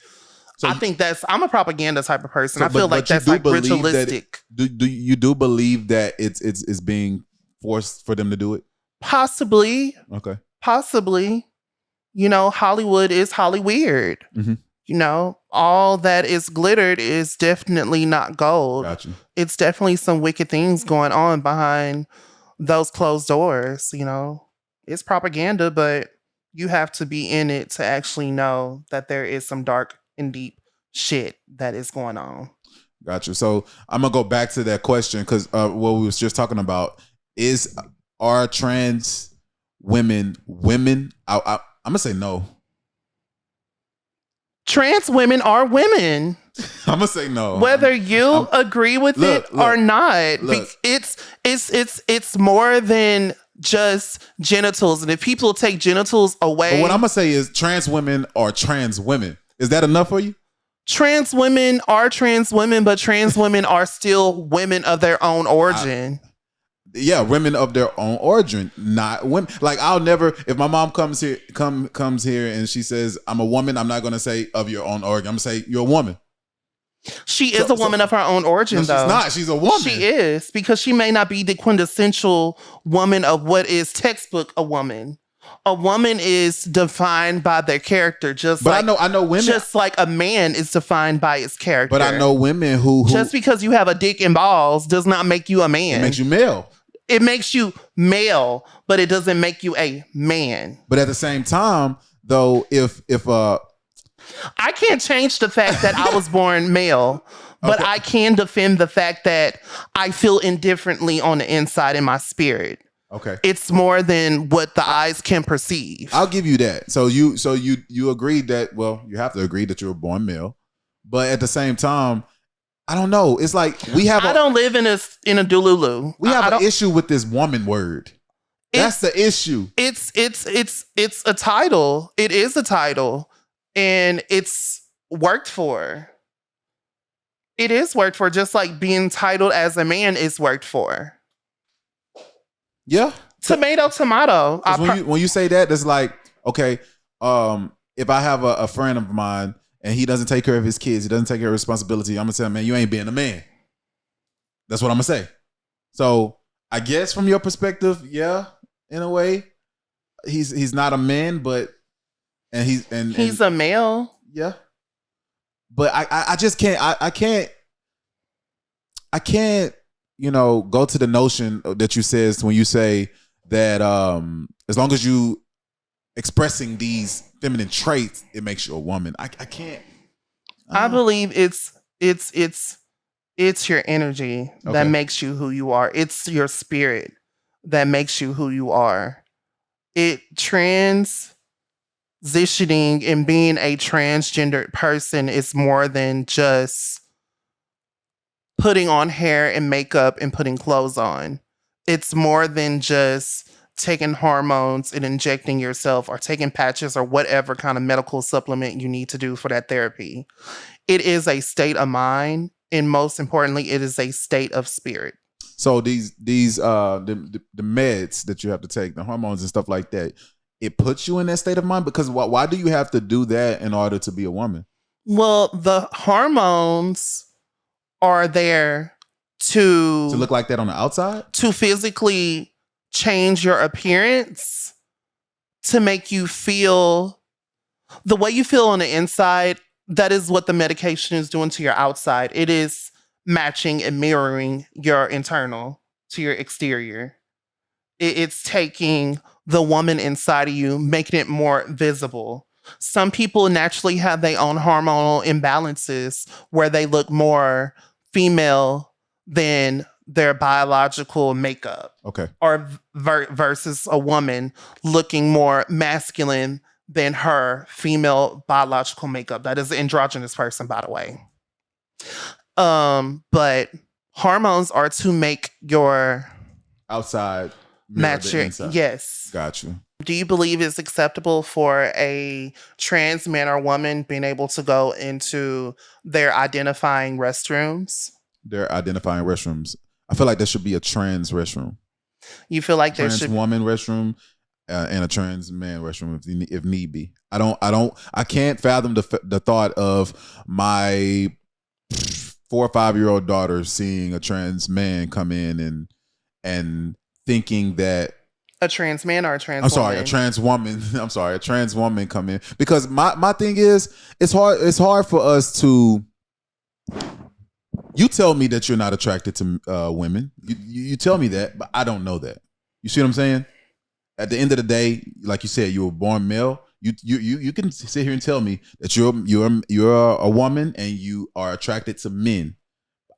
So I'm a propaganda type of person. So, I feel like that's like ritualistic. Do you do believe that it's being forced for them to do it? Possibly. Okay. Possibly. Hollywood is Hollyweird. Mm-hmm. All that is glittered is definitely not gold. Gotcha. It's definitely some wicked things going on behind those closed doors. It's propaganda, but you have to be in it to actually know that there is some dark and deep shit that is going on. Gotcha. So I'm gonna go back to that question because what we was just talking about are trans women? I'm gonna say no. Trans women are women. I'm gonna say no. Whether you agree with it or not. It's more than just genitals. And if people take genitals away. But what I'm gonna say is trans women are trans women. Is that enough for you? Trans women are trans women, but trans women are still women of their own origin. Women of their own origin, not women. Like, I'll never, if my mom comes here and she says I'm a woman, I'm not gonna say of your own origin. I'm gonna say you're a woman. She is a woman of her own origin, though. She's not. She's a woman. She is, because she may not be the quintessential woman of what is textbook a woman. A woman is defined by their character, I know women, just like a man is defined by his character. But I know women who just because you have a dick and balls does not make you a man. It makes you male. It makes you male, but it doesn't make you a man. But at the same time, though, if I can't change the fact that I was born male, but I can defend the fact that I feel indifferently on the inside in my spirit. Okay. It's more than what the eyes can perceive. I'll give you that. So you agreed that, well, you have to agree that you were born male, but at the same time, I don't know. It's like I don't live in a Dululu. We have an issue with this woman word. That's the issue. It's a title. It is a title, and it's worked for. It is worked for, just like being titled as a man is worked for. Yeah. Tomato. When you say that, it's like, okay, if I have a friend of mine and he doesn't take care of his kids, he doesn't take care of responsibility, I'm gonna tell him, man, you ain't being a man. That's what I'm gonna say. So I guess from your perspective, yeah, in a way, he's not a man, but he's a male. yeah. But I just can't I can't, go to the notion that you says when you say that as long as you expressing these feminine traits, it makes you a woman. I can't. I believe it's your energy that Okay. makes you who you are. It's your spirit that makes you who you are. It transitioning and being a transgendered person is more than just putting on hair and makeup and putting clothes on. It's more than just taking hormones and injecting yourself or taking patches or whatever kind of medical supplement you need to do for that therapy. It is a state of mind, and most importantly, it is a state of spirit. So these the meds that you have to take, the hormones and stuff like that, it puts you in that state of mind, because why do you have to do that in order to be a woman? Well, the hormones are there to To look like that on the outside? to physically change your appearance, to make you feel the way you feel on the inside. That is what the medication is doing to your outside. It is matching and mirroring your internal to your exterior. It's taking the woman inside of you, making it more visible. Some people naturally have their own hormonal imbalances where they look more female than their biological makeup, Okay. or versus a woman looking more masculine than her female biological makeup. That is an androgynous person, by the way. But hormones are to make your Outside mirror match the your inside. yes. Got you. Do you believe it's acceptable for a trans man or woman being able to go into their identifying restrooms? They're identifying restrooms. I feel like there should be a trans restroom, You feel like there trans should woman restroom, and a trans man restroom if need be. I can't fathom the thought of my 4 or 5-year-old daughter seeing a trans man come in and thinking that, a trans man or a trans I'm sorry, woman? a trans woman. I'm sorry, a trans woman come in, because my thing is, it's hard for us to. You tell me that you're not attracted to women. You tell me that, but I don't know that. You see what I'm saying? At the end of the day, like you said, you were born male. You can sit here and tell me that you're a woman and you are attracted to men.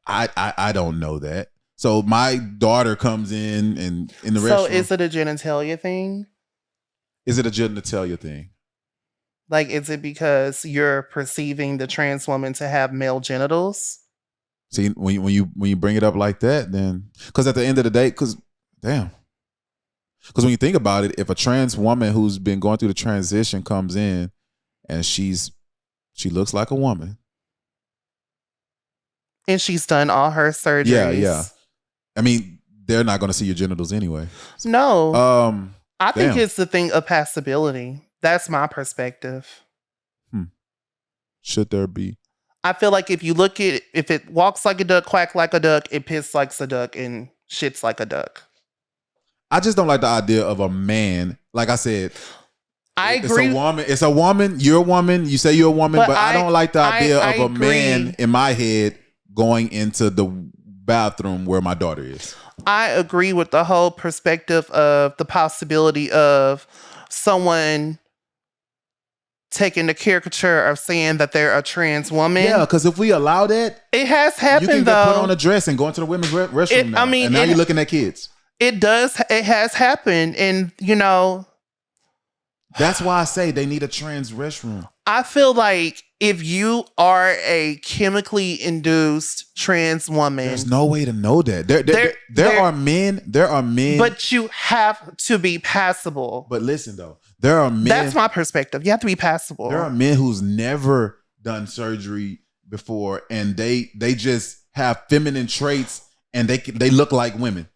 I don't know that. So my daughter comes in the So restroom. is it a genitalia thing? Is it a genitalia thing? Like, is it because you're perceiving the trans woman to have male genitals? See, when you bring it up like that, then, because at the end of the day, because when you think about it, if a trans woman who's been going through the transition comes in and she looks like a woman, And she's done all her surgeries. yeah. I mean, they're not going to see your genitals anyway. No. I think damn. it's the thing of passability. That's my perspective. Should there be? I feel like if it walks like a duck, quack like a duck, it pisses like a duck, and shits like a duck. I just don't like the idea of a man. Like I said, I it's agree. a woman. It's a woman. You're a woman. You say you're a woman, but I don't like the idea I of a agree. man in my head going into the bathroom where my daughter is. I agree with the whole perspective of the possibility of someone taking the caricature of saying that they're a trans woman. Yeah, because if we allow that, it has you happened can though. get put on a dress and go into the women's restroom now. And now you're looking at kids. It has happened. And That's why I say they need a trans restroom. I feel like if you are a chemically induced trans woman, There's no way to know that. There are men. but you have to be passable. But listen though, there are men. That's my perspective. You have to be passable. There are men who's never done surgery before, and they just have feminine traits, and they look like women.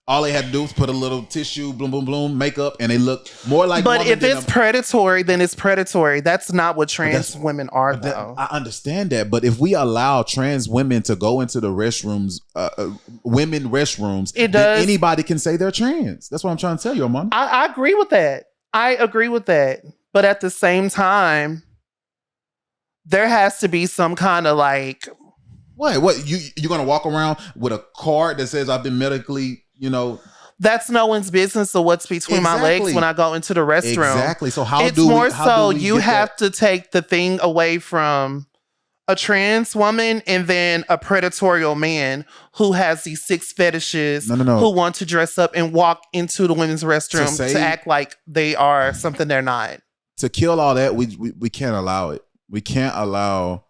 All they had to do was put a little tissue, bloom, bloom, bloom, makeup, and they look more like. But woman if than it's predatory, then it's predatory. That's not what trans women are, though. I understand that, but if we allow trans women to go into the restrooms, women restrooms, it then does. anybody can say they're trans. That's what I'm trying to tell you, Amanda. I agree with that. I agree with that. But at the same time, there has to be some kind of like. What you're gonna walk around with a card that says I've been medically, That's no one's business of what's between my legs when I go into the restroom. Exactly. So it's more so you have to take the thing away from a trans woman and then a predatorial man who has these 6 fetishes who want to dress up and walk into the women's restroom to act like they are something they're not. To kill all that, we can't allow it. We can't allow.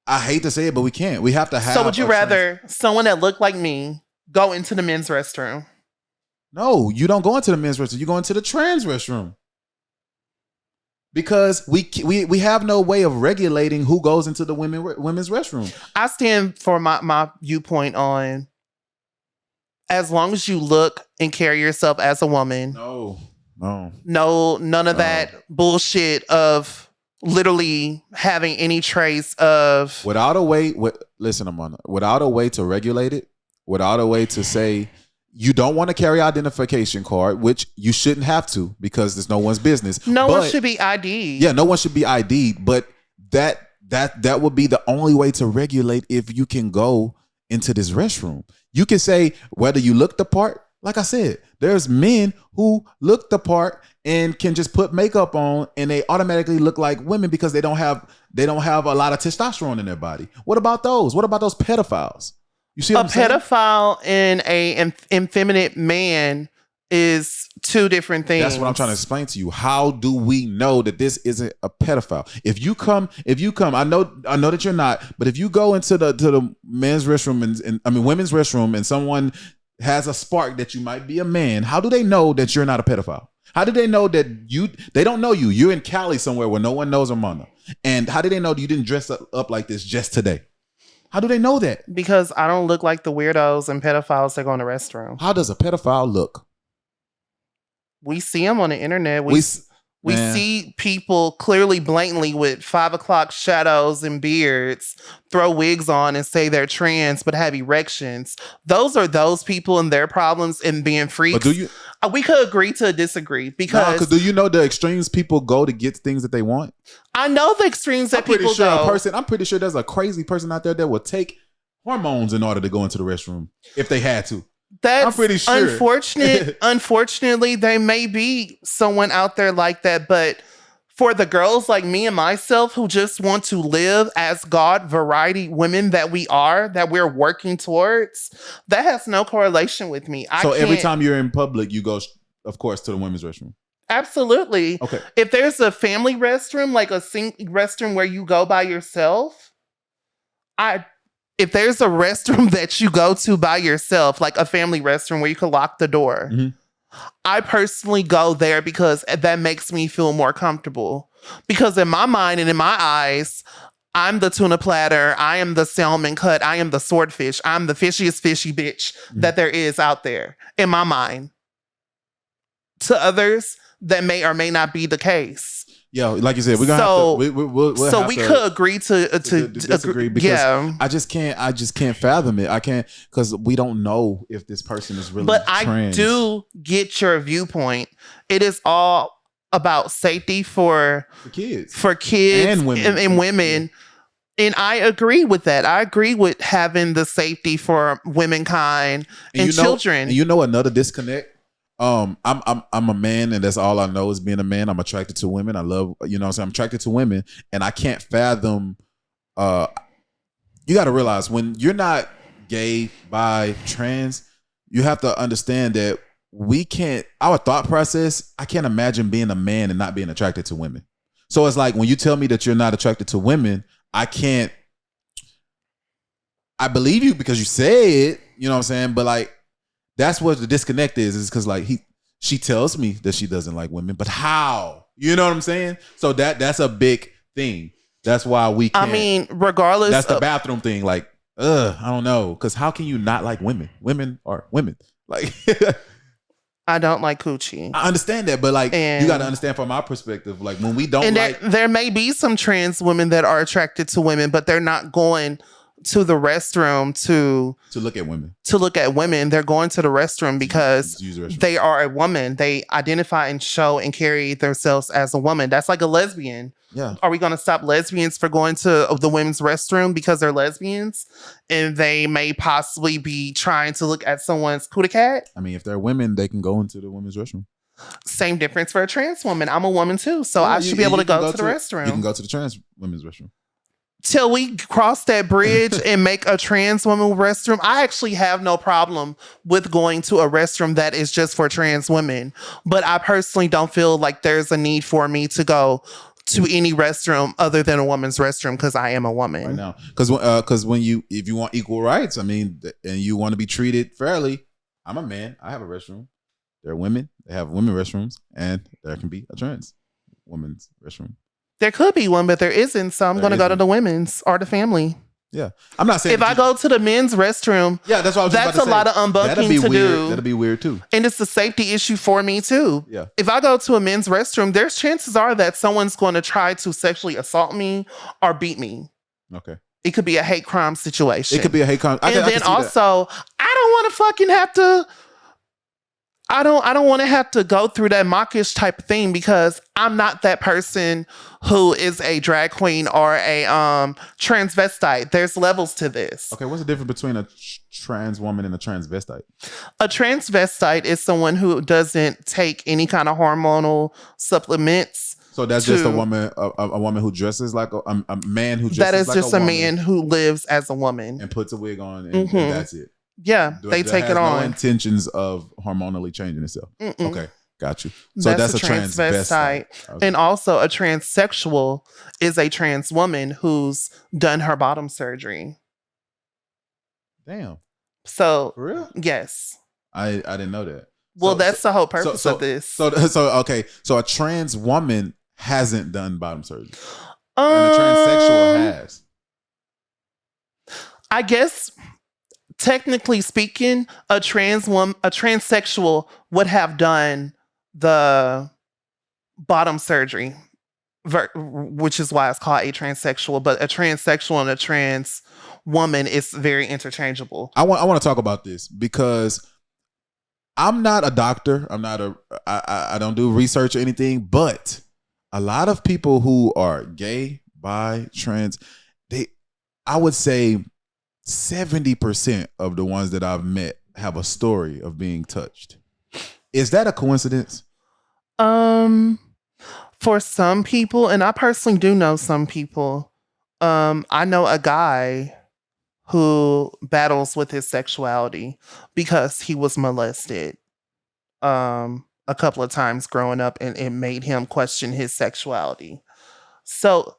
I hate to say it, but we can't. We have to have. So would you rather someone that looked like me go into the men's restroom? No, you don't go into the men's restroom. You go into the trans restroom. Because we have no way of regulating who goes into the women's restroom. I stand for my viewpoint on as long as you look and carry yourself as a woman. No, none of that bullshit of literally having any trace of without a way. Listen, Amanda, without a way to regulate it, without a way to say. You don't want to carry identification card, which you shouldn't have to because it's no one's business. No one should be ID'd. Yeah, no one should be ID'd, but that would be the only way to regulate if you can go into this restroom. You can say whether you look the part, like I said, there's men who look the part and can just put makeup on and they automatically look like women because they don't have a lot of testosterone in their body. What about those? What about those pedophiles? You see what I'm saying? Pedophile and an effeminate man is 2 different things. That's what I'm trying to explain to you. How do we know that this isn't a pedophile? If you come, I know that you're not, but if you go into the men's restroom and women's restroom and someone has a spark that you might be a man, how do they know that you're not a pedophile? How do they know that they don't know you? You're in Cali somewhere where no one knows Amanda. And how do they know that you didn't dress up like this just today? How do they know that? Because I don't look like the weirdos and pedophiles that go in the restroom. How does a pedophile look? We see them on the internet. We see people clearly, blatantly with 5 o'clock shadows and beards throw wigs on and say they're trans but have erections. Those are those people and their problems and being freaks. But we could agree to disagree because do you know the extremes people go to get things that they want? I know the extremes that people go. I'm pretty sure there's a crazy person out there that will take hormones in order to go into the restroom if they had to. I'm pretty sure. Unfortunately, there may be someone out there like that, but for the girls like me and myself who just want to live as God variety women that we're working towards, that has no correlation with me. So every time you're in public, you go, of course, to the women's restroom. Absolutely. Okay. If there's a family restroom, like a restroom where you go by yourself, if there's a restroom that you go to by yourself, like a family restroom where you can lock the door, I personally go there because that makes me feel more comfortable. Because in my mind and in my eyes, I'm the tuna platter, I am the salmon cut, I am the swordfish, I'm the fishiest fishy bitch that there is out there in my mind. To others, that may or may not be the case. Yeah, like you said, we're gonna we could agree to disagree because I just can't fathom it. I can't because we don't know if this person is really. But trans. I do get your viewpoint. It is all about safety for kids, and women. And I agree with that. I agree with having the safety for womankind and children. And you know another disconnect. I'm a man and that's all I know is being a man. I'm attracted to women. I love, I'm attracted to women and I can't fathom, you got to realize when you're not gay, bi, trans, you have to understand that our thought process, I can't imagine being a man and not being attracted to women. So it's like when you tell me that you're not attracted to women, I believe you because you say it, you know what I'm saying? But like, that's what the disconnect is because like she tells me that she doesn't like women, but how? You know what I'm saying? So that's a big thing. That's why we can't. I mean, regardless. That's the bathroom thing. Like, I don't know. Because how can you not like women? Women are women. Like, I don't like coochie. I understand that, but like, you And- got to understand from my perspective, like when we don't And like, there may be some trans women that are attracted to women, but they're not going to the restroom to look at women, look at women. They're going to the restroom because to use the restroom. they are a woman. They identify and show and carry themselves as a woman. That's like a lesbian. Yeah. Are we going to stop lesbians for going to the women's restroom because they're lesbians and they may possibly be trying to look at someone's cootie cat? I mean, if they're women, they can go into the women's restroom. Same difference for a trans woman. I'm a woman too, so Yeah, I should be able to can go to the restroom. You can go to the trans women's restroom. Till we cross that bridge and make a trans woman restroom, I actually have no problem with going to a restroom that is just for trans women. But I personally don't feel like there's a need for me to go to any restroom other than a woman's restroom because I am a woman. Right now, because if you want equal rights, I mean, and you want to be treated fairly, I'm a man. I have a restroom. There are women. They have women restrooms, and there can be a trans woman's restroom. There could be one, but there isn't. So I'm going to go to the women's or the family. Yeah, I'm not saying if I go to the men's restroom, yeah, that's what I was that's just about to say. A lot of unbucking to do. That'd be weird too. And it's a safety issue for me too. Yeah. If I go to a men's restroom, there's chances are that someone's going to try to sexually assault me or beat me. Okay. It could be a hate crime situation. It could be a hate crime. And then also, I don't want to fucking have to. I don't want to have to go through that mockish type of thing because I'm not that person who is a drag queen or a transvestite. There's levels to this. Okay, what's the difference between a trans woman and a transvestite? A transvestite is someone who doesn't take any kind of hormonal supplements. So that's just a woman who dresses like a man who dresses like a woman. That is just a man who lives as a woman and puts a wig on, and that's it. Yeah, they take it on. No intentions of hormonally changing itself. Mm-mm. Okay, got you. So that's a transvestite. Okay. And also a transsexual is a trans woman who's done her bottom surgery. Damn. So for real? Yes. I didn't know that. Well, that's the whole purpose of this. So okay. So a trans woman hasn't done bottom surgery. And a transsexual has. I guess technically speaking, a transsexual would have done the bottom surgery, which is why it's called a transsexual. But a transsexual and a trans woman is very interchangeable. I want to talk about this because I'm not a doctor. I don't do research or anything, but a lot of people who are gay, bi, trans, I would say 70% of the ones that I've met have a story of being touched. Is that a coincidence? For some people, and I personally do know some people, I know a guy who battles with his sexuality because he was molested a couple of times growing up, and it made him question his sexuality. So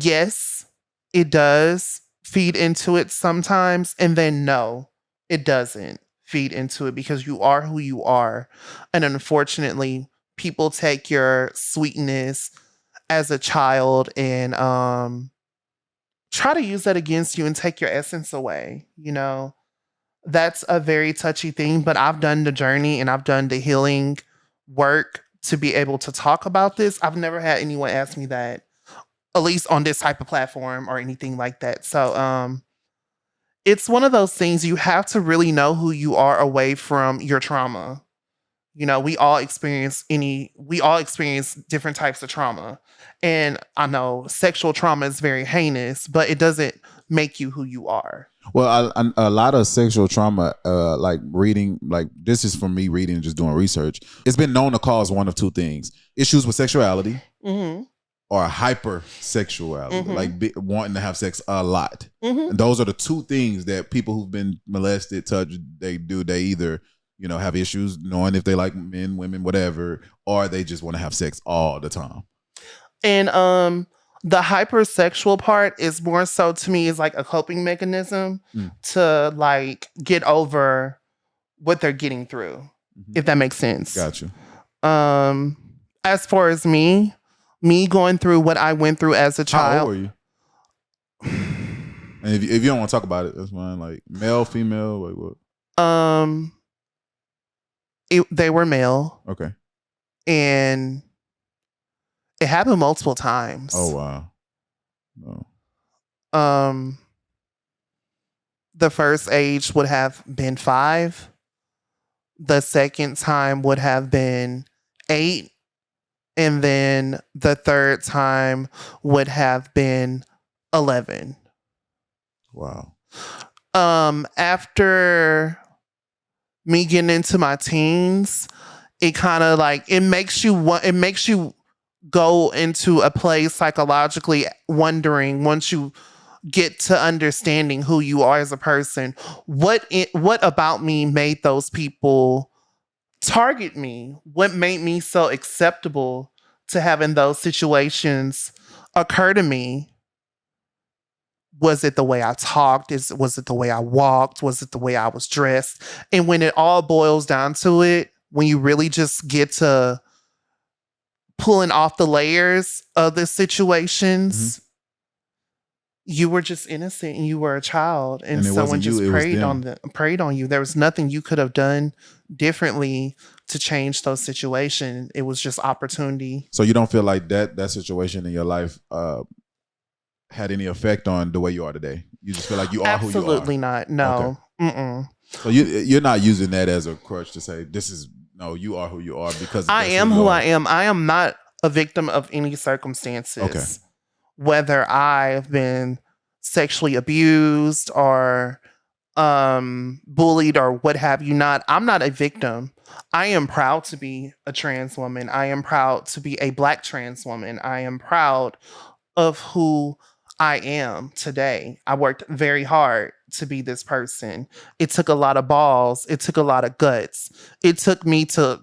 yes, it does feed into it sometimes, and then no, it doesn't feed into it because you are who you are. And unfortunately, people take your sweetness as a child and try to use that against you and take your essence away. You know, that's a very touchy thing, but I've done the journey and I've done the healing work to be able to talk about this. I've never had anyone ask me that, at least on this type of platform or anything like that. So it's one of those things you have to really know who you are away from your trauma. You know, we all experience different types of trauma. And I know sexual trauma is very heinous, but it doesn't make you who you are. Well, a lot of sexual trauma, like reading, like this is from me reading and just doing research. It's been known to cause one of two things: issues with sexuality, or hypersexuality, like wanting to have sex a lot. And those are the two things that people who've been molested, touched, they do. They either, have issues knowing if they like men, women, whatever, or they just want to have sex all the time. And the hypersexual part is more so, to me, is like a coping mechanism to like get over what they're getting through, if that makes sense. Gotcha. As far as me going through what I went through as a child. How old were you? And if you don't want to talk about it, that's fine. Like male, female, like what? Um, they were male, Okay. and it happened multiple times. Oh wow. No. Um, the first age would have been 5. The second time would have been 8. And then the third time would have been 11. Wow. After me getting into my teens, it kind of like it makes you go into a place psychologically wondering, once you get to understanding who you are as a person, what about me made those people target me? What made me so acceptable to having those situations occur to me? Was it the way I talked? Was it the way I walked? Was it the way I was dressed? And when it all boils down to it, when you really just get to pulling off the layers of the situations, you were just innocent and you were a child, and And it someone wasn't you, just it was them. preyed on you. There was nothing you could have done differently to change those situations. It was just opportunity. So you don't feel like that situation in your life had any effect on the way you are today? You just feel like you are who you are. Absolutely not. No. Mm-mm. So you're not using that as a crutch to say you are who you are, because I that's am you who are. I am. I am not a victim of any circumstances. Okay. Whether I've been sexually abused or bullied or what have you not, I'm not a victim. I am proud to be a trans woman. I am proud to be a Black trans woman. I am proud of who I am today. I worked very hard to be this person. It took a lot of balls. It took a lot of guts. It took me to,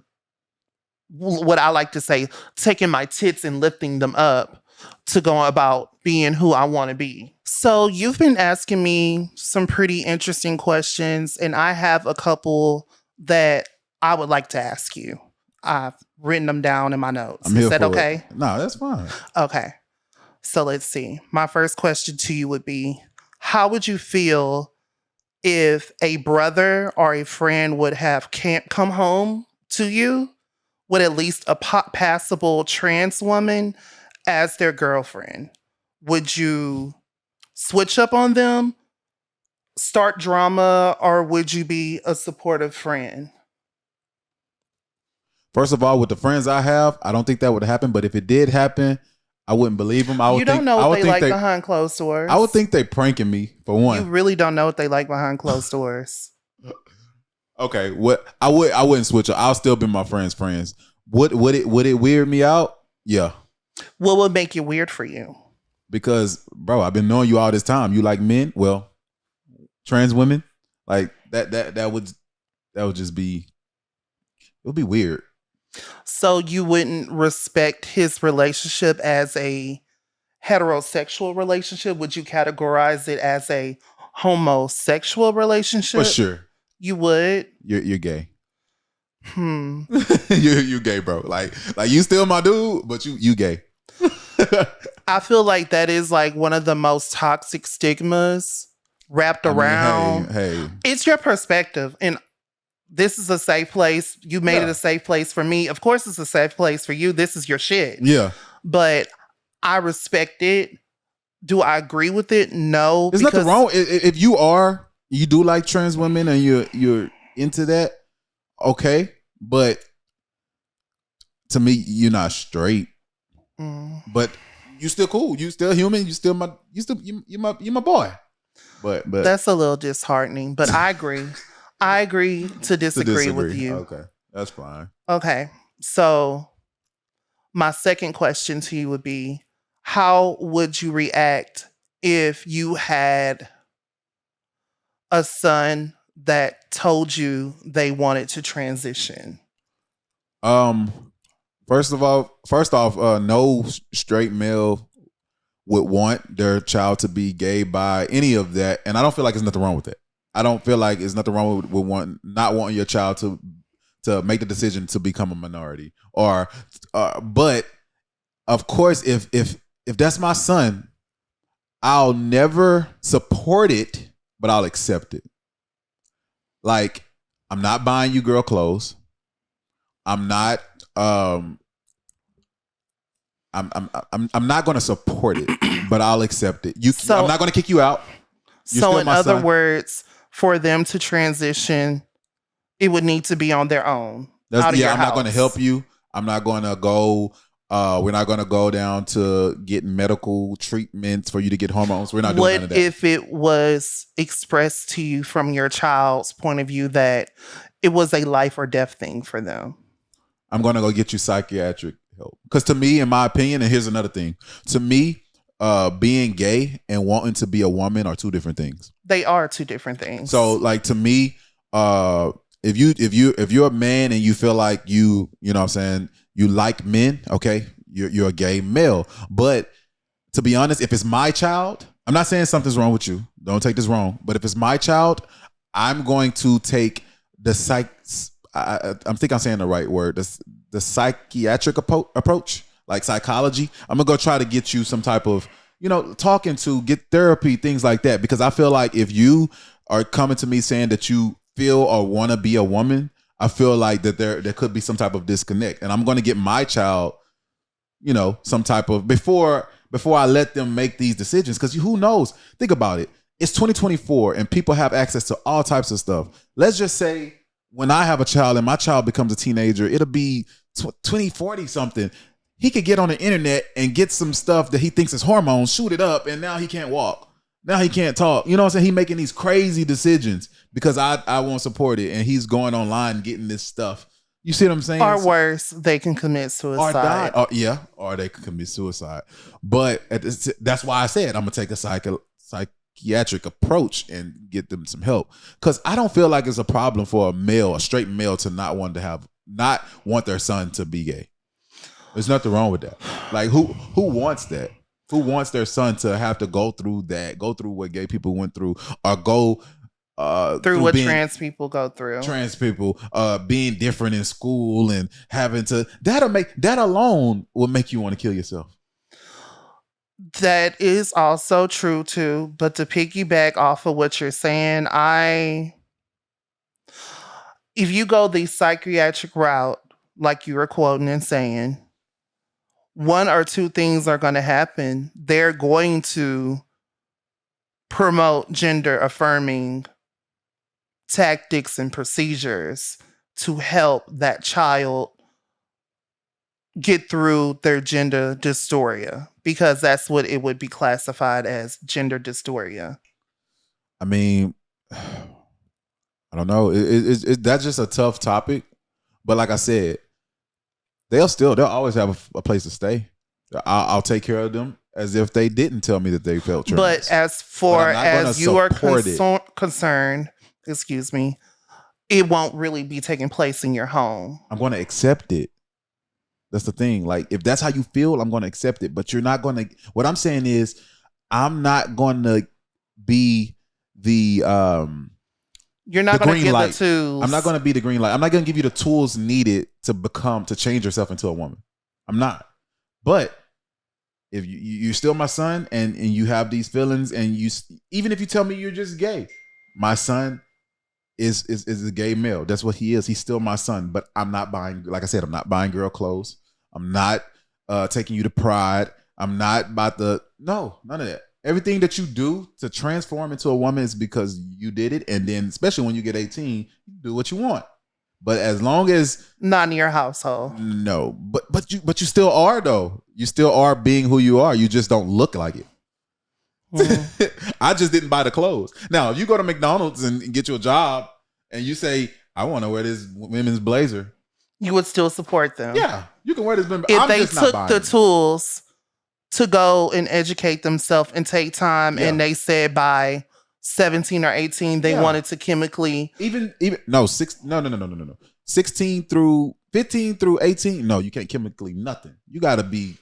what I like to say, taking my tits and lifting them up to go about being who I want to be. So you've been asking me some pretty interesting questions, and I have a couple that I would like to ask you. I've written them down in my notes. I'm here Is that for okay? it. No, that's fine. Okay. So let's see. My first question to you would be, how would you feel if a brother or a friend would have can't come home to you with at least a passable trans woman as their girlfriend? Would you switch up on them, start drama, or would you be a supportive friend? First of all, with the friends I have, I don't think that would happen. But if it did happen, I wouldn't believe them. You don't know what they like behind closed doors. I would think they pranking me, for one. You really don't know what they like behind closed doors. Okay, what I wouldn't switch up. I'll still be my friends' friends. Would it weird me out? Yeah. What would make it weird for you? Because, bro, I've been knowing you all this time. You like men? Well, trans women? Like that would just be, it would be weird. So you wouldn't respect his relationship as a heterosexual relationship? Would you categorize it as a homosexual relationship? For sure. You would? You're gay. You're gay, bro. Like you still my dude, but you gay. I feel like that is like one of the most toxic stigmas wrapped around. Hey. It's your perspective. And this is a safe place. You made it a safe place for me. Of course it's a safe place for you. This is your shit. Yeah. But I respect it. Do I agree with it? No. There's nothing wrong. If you do like trans women and you're into that, okay. But to me, you're not straight. But you still cool. You still human. You're my boy. But that's a little disheartening. But I agree. I agree to disagree with you. Okay. That's fine. Okay. So my second question to you would be, how would you react if you had a son that told you they wanted to transition? First off, no straight male would want their child to be gay by any of that, and I don't feel like there's nothing wrong with it. I don't feel like there's nothing wrong with not wanting your child to make the decision to become a minority. But of course, if that's my son, I'll never support it, but I'll accept it. Like, I'm not buying you girl clothes. I'm not I'm not going to support it, but I'll accept it. I'm not going to kick you out. You're so still in my other son. words, for them to transition, it would need to be on their own. Out of your I'm not going to house. help you. I'm not going to go. We're not going to go down to get medical treatments for you to get hormones. We're not doing none of What that. if it was expressed to you from your child's point of view that it was a life or death thing for them? I'm going to go get you psychiatric help. Because to me, in my opinion, and here's another thing. To me, being gay and wanting to be a woman are two different things. They are two different things. So, like, to me, if you're a man and you feel like you know what I'm saying, you like men, okay, you're a gay male. But to be honest, if it's my child, I'm not saying something's wrong with you. Don't take this wrong. But if it's my child, I'm going to take the I think I'm saying the right word. The psychiatric approach, like psychology. I'm gonna go try to get you some type of, talking to, get therapy, things like that. Because I feel like if you are coming to me saying that you feel or want to be a woman, I feel like that there could be some type of disconnect. And I'm gonna get my child, some type of before I let them make these decisions. Because who knows? Think about it. It's 2024 and people have access to all types of stuff. Let's just say when I have a child and my child becomes a teenager, it'll be 2040 something. He could get on the internet and get some stuff that he thinks is hormones, shoot it up, and now he can't walk. Now he can't talk. You know what I'm saying? He's making these crazy decisions because I won't support it. And he's going online getting this stuff. You see what I'm saying? Or worse, they can commit suicide. Or they could commit suicide. But that's why I said I'm going to take a psychiatric approach and get them some help. Because I don't feel like it's a problem for a straight male to not want their son to be gay. There's nothing wrong with that. Like, who wants that? Who wants their son to have to go through that, go through what gay people went through, or go through what trans people go through? Trans people being different in school and having to that alone will make you want to kill yourself. That is also true too. But to piggyback off of what you're saying, if you go the psychiatric route, like you were quoting and saying, one or two things are going to happen. They're going to promote gender affirming tactics and procedures to help that child get through their gender dysphoria, because that's what it would be classified as, gender dysphoria. I mean, I don't know. That's just a tough topic. But like I said, they'll always have a place to stay. I'll take care of them as if they didn't tell me that they felt trans. But as far as you are concerned, excuse me, it won't really be taking place in your home. I'm going to accept it. That's the thing. Like, if that's how you feel, I'm going to accept it. But you're not going to. What I'm saying is, I'm not going to be the. You're not going to get the tools. I'm not going to be the green light. I'm not going to give you the tools needed to change yourself into a woman. I'm not. But if you're still my son and you have these feelings, and even if you tell me you're just gay, my son is a gay male. That's what he is. He's still my son. But I'm not buying, like I said, I'm not buying girl clothes. I'm not taking you to Pride. I'm not about no, none of that. Everything that you do to transform into a woman is because you did it. And then, especially when you get 18, you do what you want. But as long as not in your household. No. But you still are, though. You still are being who you are. You just don't look like it. I just didn't buy the clothes. Now, if you go to McDonald's and get you a job and you say, I want to wear this women's blazer, you would still support them. Yeah, you can wear this. If they took the tools to go and educate themselves and take time, and they said by 17 or 18 they wanted to chemically no 16 through 15 through 18, no, you can't chemically nothing. You got to be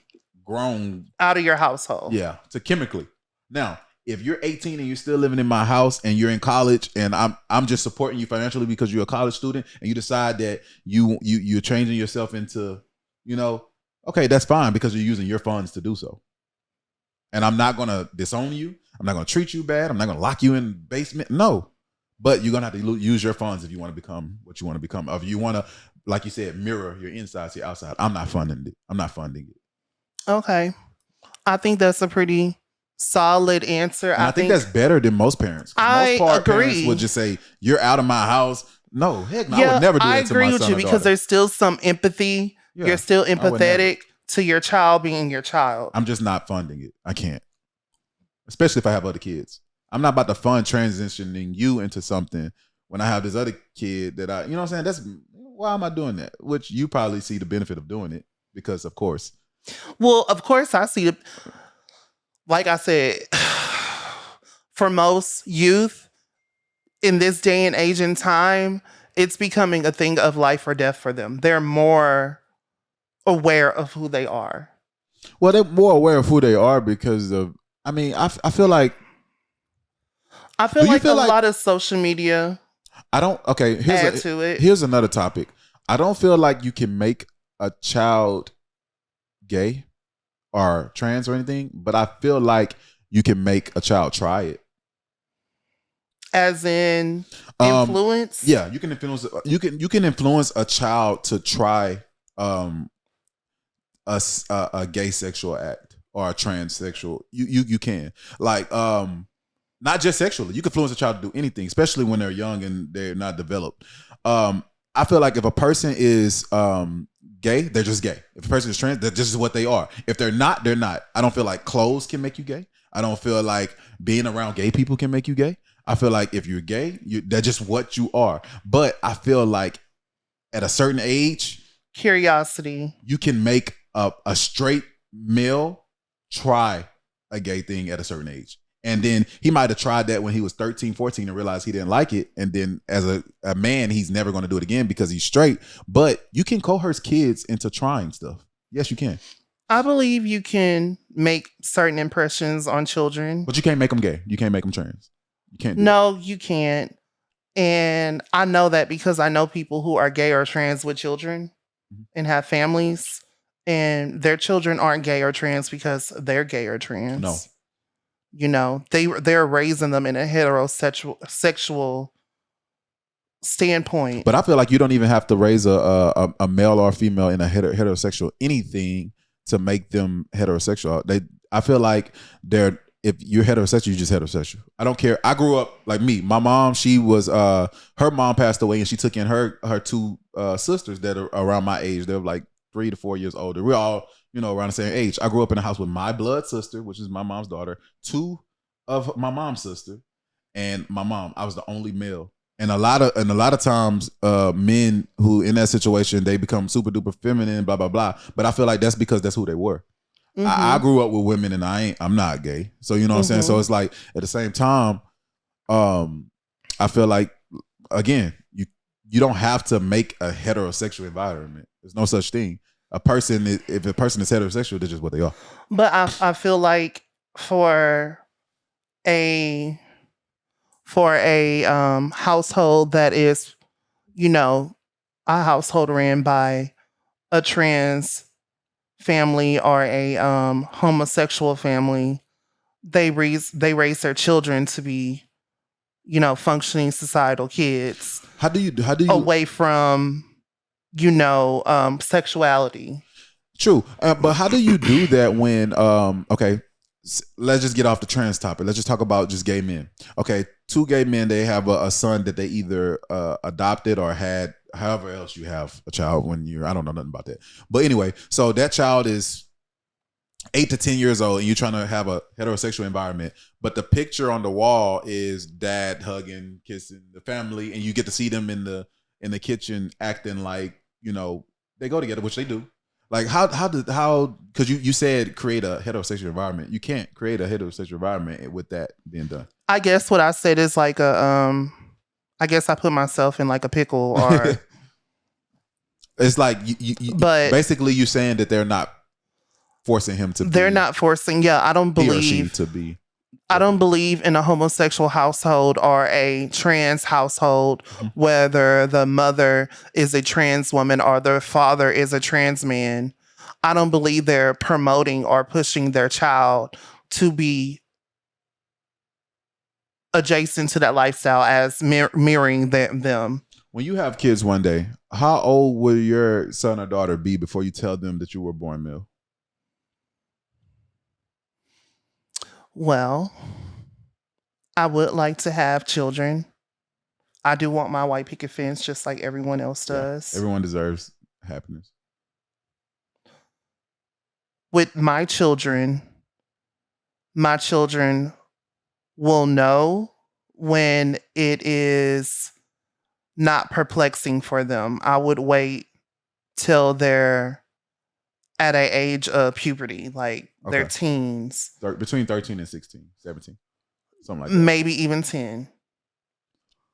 grown out of your household. Yeah, to chemically. Now, if you're 18 and you're still living in my house and you're in college and I'm just supporting you financially because you're a college student and you decide that you're changing yourself into, okay, that's fine because you're using your funds to do so. And I'm not going to disown you. I'm not going to treat you bad. I'm not going to lock you in the basement. No. But you're gonna have to use your funds if you want to become what you want to become. If you want to, like you said, mirror your inside to your outside. I'm not funding it. I'm not funding it. Okay. I think that's a pretty solid answer. And I think that's better than most parents. 'Cause I most parents agree. would just say, "You're out of my house." No, heck, no, I Yeah, would never do I that to agree my with son you or because daughter. there's still some empathy. Yeah, You're still I would never. empathetic to your child being your child. I'm just not funding it. I can't, especially if I have other kids. I'm not about to fund transitioning you into something when I have this other kid that you know what I'm saying? That's why am I doing that? Which you probably see the benefit of doing it because, of course. Well, of course, I see it. Like I said, for most youth in this day and age and time, it's becoming a thing of life or death for them. They're more aware of who they are. Well, they're more aware of who they are because of, I mean, I feel like. I feel Do you like feel a like- lot of social media I don't, okay, add to it. here's another topic. I don't feel like you can make a child gay or trans or anything, but I feel like you can make a child try it. As in influence? Yeah, you can influence. You can influence a child to try a gay sexual act or a transsexual. You can like not just sexually. You can influence a child to do anything, especially when they're young and they're not developed. I feel like if a person is gay, they're just gay. If a person is trans, that's just what they are. If they're not, they're not. I don't feel like clothes can make you gay. I don't feel like being around gay people can make you gay. I feel like if you're gay, that's just what you are. But I feel like at a certain age, Curiosity. you can make a straight male try a gay thing at a certain age. And then he might have tried that when he was 13, 14 and realized he didn't like it. And then as a man, he's never going to do it again because he's straight. But you can coerce kids into trying stuff. Yes, you can. I believe you can make certain impressions on children. But you can't make them gay. You can't make them trans. You can't. No, you can't. And I know that because I know people who are gay or trans with children and have families, and their children aren't gay or trans because they're gay or trans. No. You know, they're raising them in a heterosexual standpoint. But I feel like you don't even have to raise a male or a female in a heterosexual anything to make them heterosexual. I feel like if you're heterosexual, you're just heterosexual. I don't care. I grew up like me. My mom, she was her mom passed away and she took in her two sisters that are around my age. They're like 3 to 4 years older. We're all, around the same age. I grew up in a house with my blood sister, which is my mom's daughter, 2 of my mom's sister, and my mom. I was the only male. And a lot of times, men who in that situation, they become super duper feminine, blah blah blah. But I feel like that's because that's who they were. Mhm. I grew up with women, and I'm not gay, so you know what I'm saying. So it's like at the same time, I feel like again, you don't have to make a heterosexual environment. There's no such thing. If a person is heterosexual, that's just what they are. But I feel like for a household that is, a household ran by a trans family or a homosexual family, they raise their children to be, functioning societal kids. How do you away from, sexuality? True, but how do you do that when okay, let's just get off the trans topic. Let's just talk about just gay men. Okay, 2 gay men, they have a son that they either adopted or had. However else you have a child when I don't know nothing about that. But anyway, so that child is 8 to 10 years old and you're trying to have a heterosexual environment, but the picture on the wall is dad hugging, kissing the family, and you get to see them in the kitchen acting like, they go together, which they do. Like how because you said create a heterosexual environment. You can't create a heterosexual environment with that being done. I guess what I said is like I guess I put myself in like a pickle, or it's like but basically you saying that they're not forcing him to. They're not forcing. Yeah, I don't believe he or she to be. I don't believe in a homosexual household or a trans household, whether the mother is a trans woman or the father is a trans man. I don't believe they're promoting or pushing their child to be adjacent to that lifestyle as mirroring them. When you have kids one day, how old will your son or daughter be before you tell them that you were born male? Well, I would like to have children. I do want my white picket fence just like everyone else does. Everyone deserves happiness. With my children will know when it is not perplexing for them. I would wait till they're at an age of puberty, like they're Okay. teens, Between 13 and 16, 17, something like that. maybe even 10.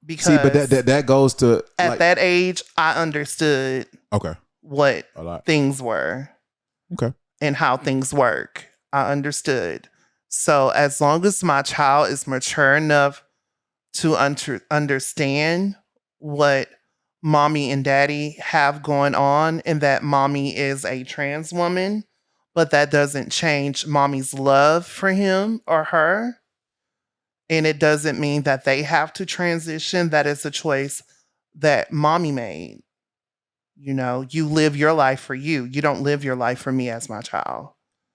Because See, but that goes to at that age, I understood okay, what a lot. things were. Okay. And how things work. I understood. So as long as my child is mature enough to understand what mommy and daddy have going on, and that mommy is a trans woman, but that doesn't change mommy's love for him or her. And it doesn't mean that they have to transition. That is a choice that mommy made. You know, you live your life for you. You don't live your life for me as my child.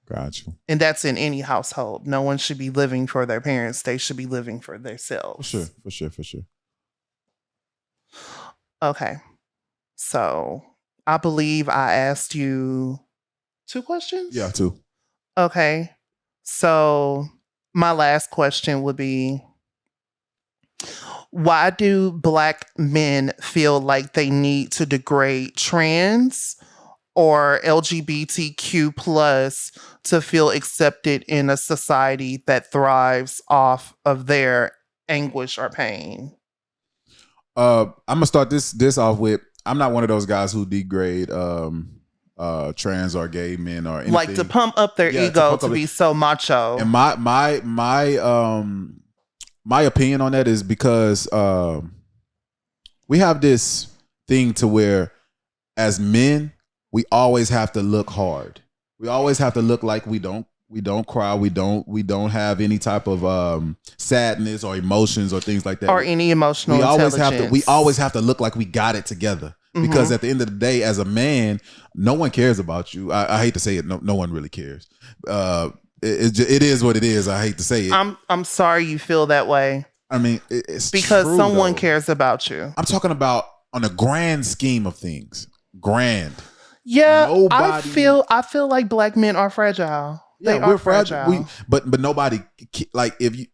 Gotcha. And that's in any household. No one should be living for their parents. They should be living for themselves. For sure. Okay. So I believe I asked you 2 questions? Yeah, 2. Okay. So my last question would be, why do Black men feel like they need to degrade trans or LGBTQ plus to feel accepted in a society that thrives off of their anguish or pain? I'm gonna start this off with, I'm not one of those guys who degrade trans or gay men or anything. Like to pump up their ego to be so macho. And my opinion on that is because we have this thing to where as men we always have to look hard. We always have to look like we don't cry, we don't have any type of sadness or emotions or things like that, or any emotional intelligence. We always have to look like we got it together. Because at the end of the day, as a man, no one cares about you. I hate to say it, no one really cares. It is what it is. I hate to say it. I'm sorry you feel that way. I mean, it's because true, someone though. cares about you. I'm talking about on a grand scheme of things. Grand. Yeah, Nobody, I feel like Black men are fragile. Yeah, we're fragile. But nobody, like, if you,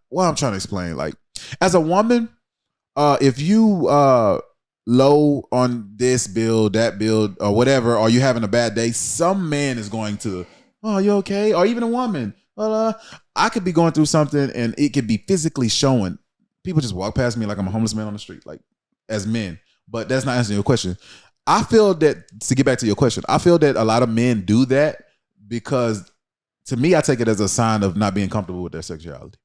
what I'm trying to explain, like, as a woman, if you low on this build, that build, or whatever, or you having a bad day, some man is going to, oh, you okay? Or even a woman, I could be going through something and it could be physically showing. People just walk past me like I'm a homeless man on the street, like, as men. But that's not answering your question. I feel that, to get back to your question, I feel that a lot of men do that because, to me, I take it as a sign of not being comfortable with their sexuality.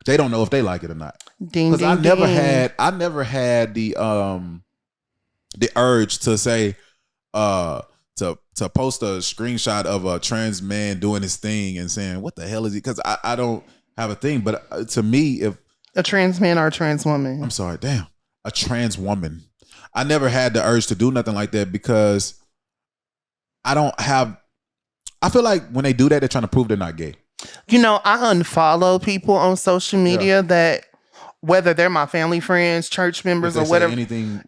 They don't know if they like it or not. Because I never had the urge to say, to post a screenshot of a trans man doing his thing and saying, what the hell is he? Because I don't have a thing. But to me, if a trans man or a trans woman, I'm sorry, damn, a trans woman, I never had the urge to do nothing like that because I feel like when they do that, they're trying to prove they're not gay. You know, I unfollow people on social media that, whether they're my family friends, church members, or whatever,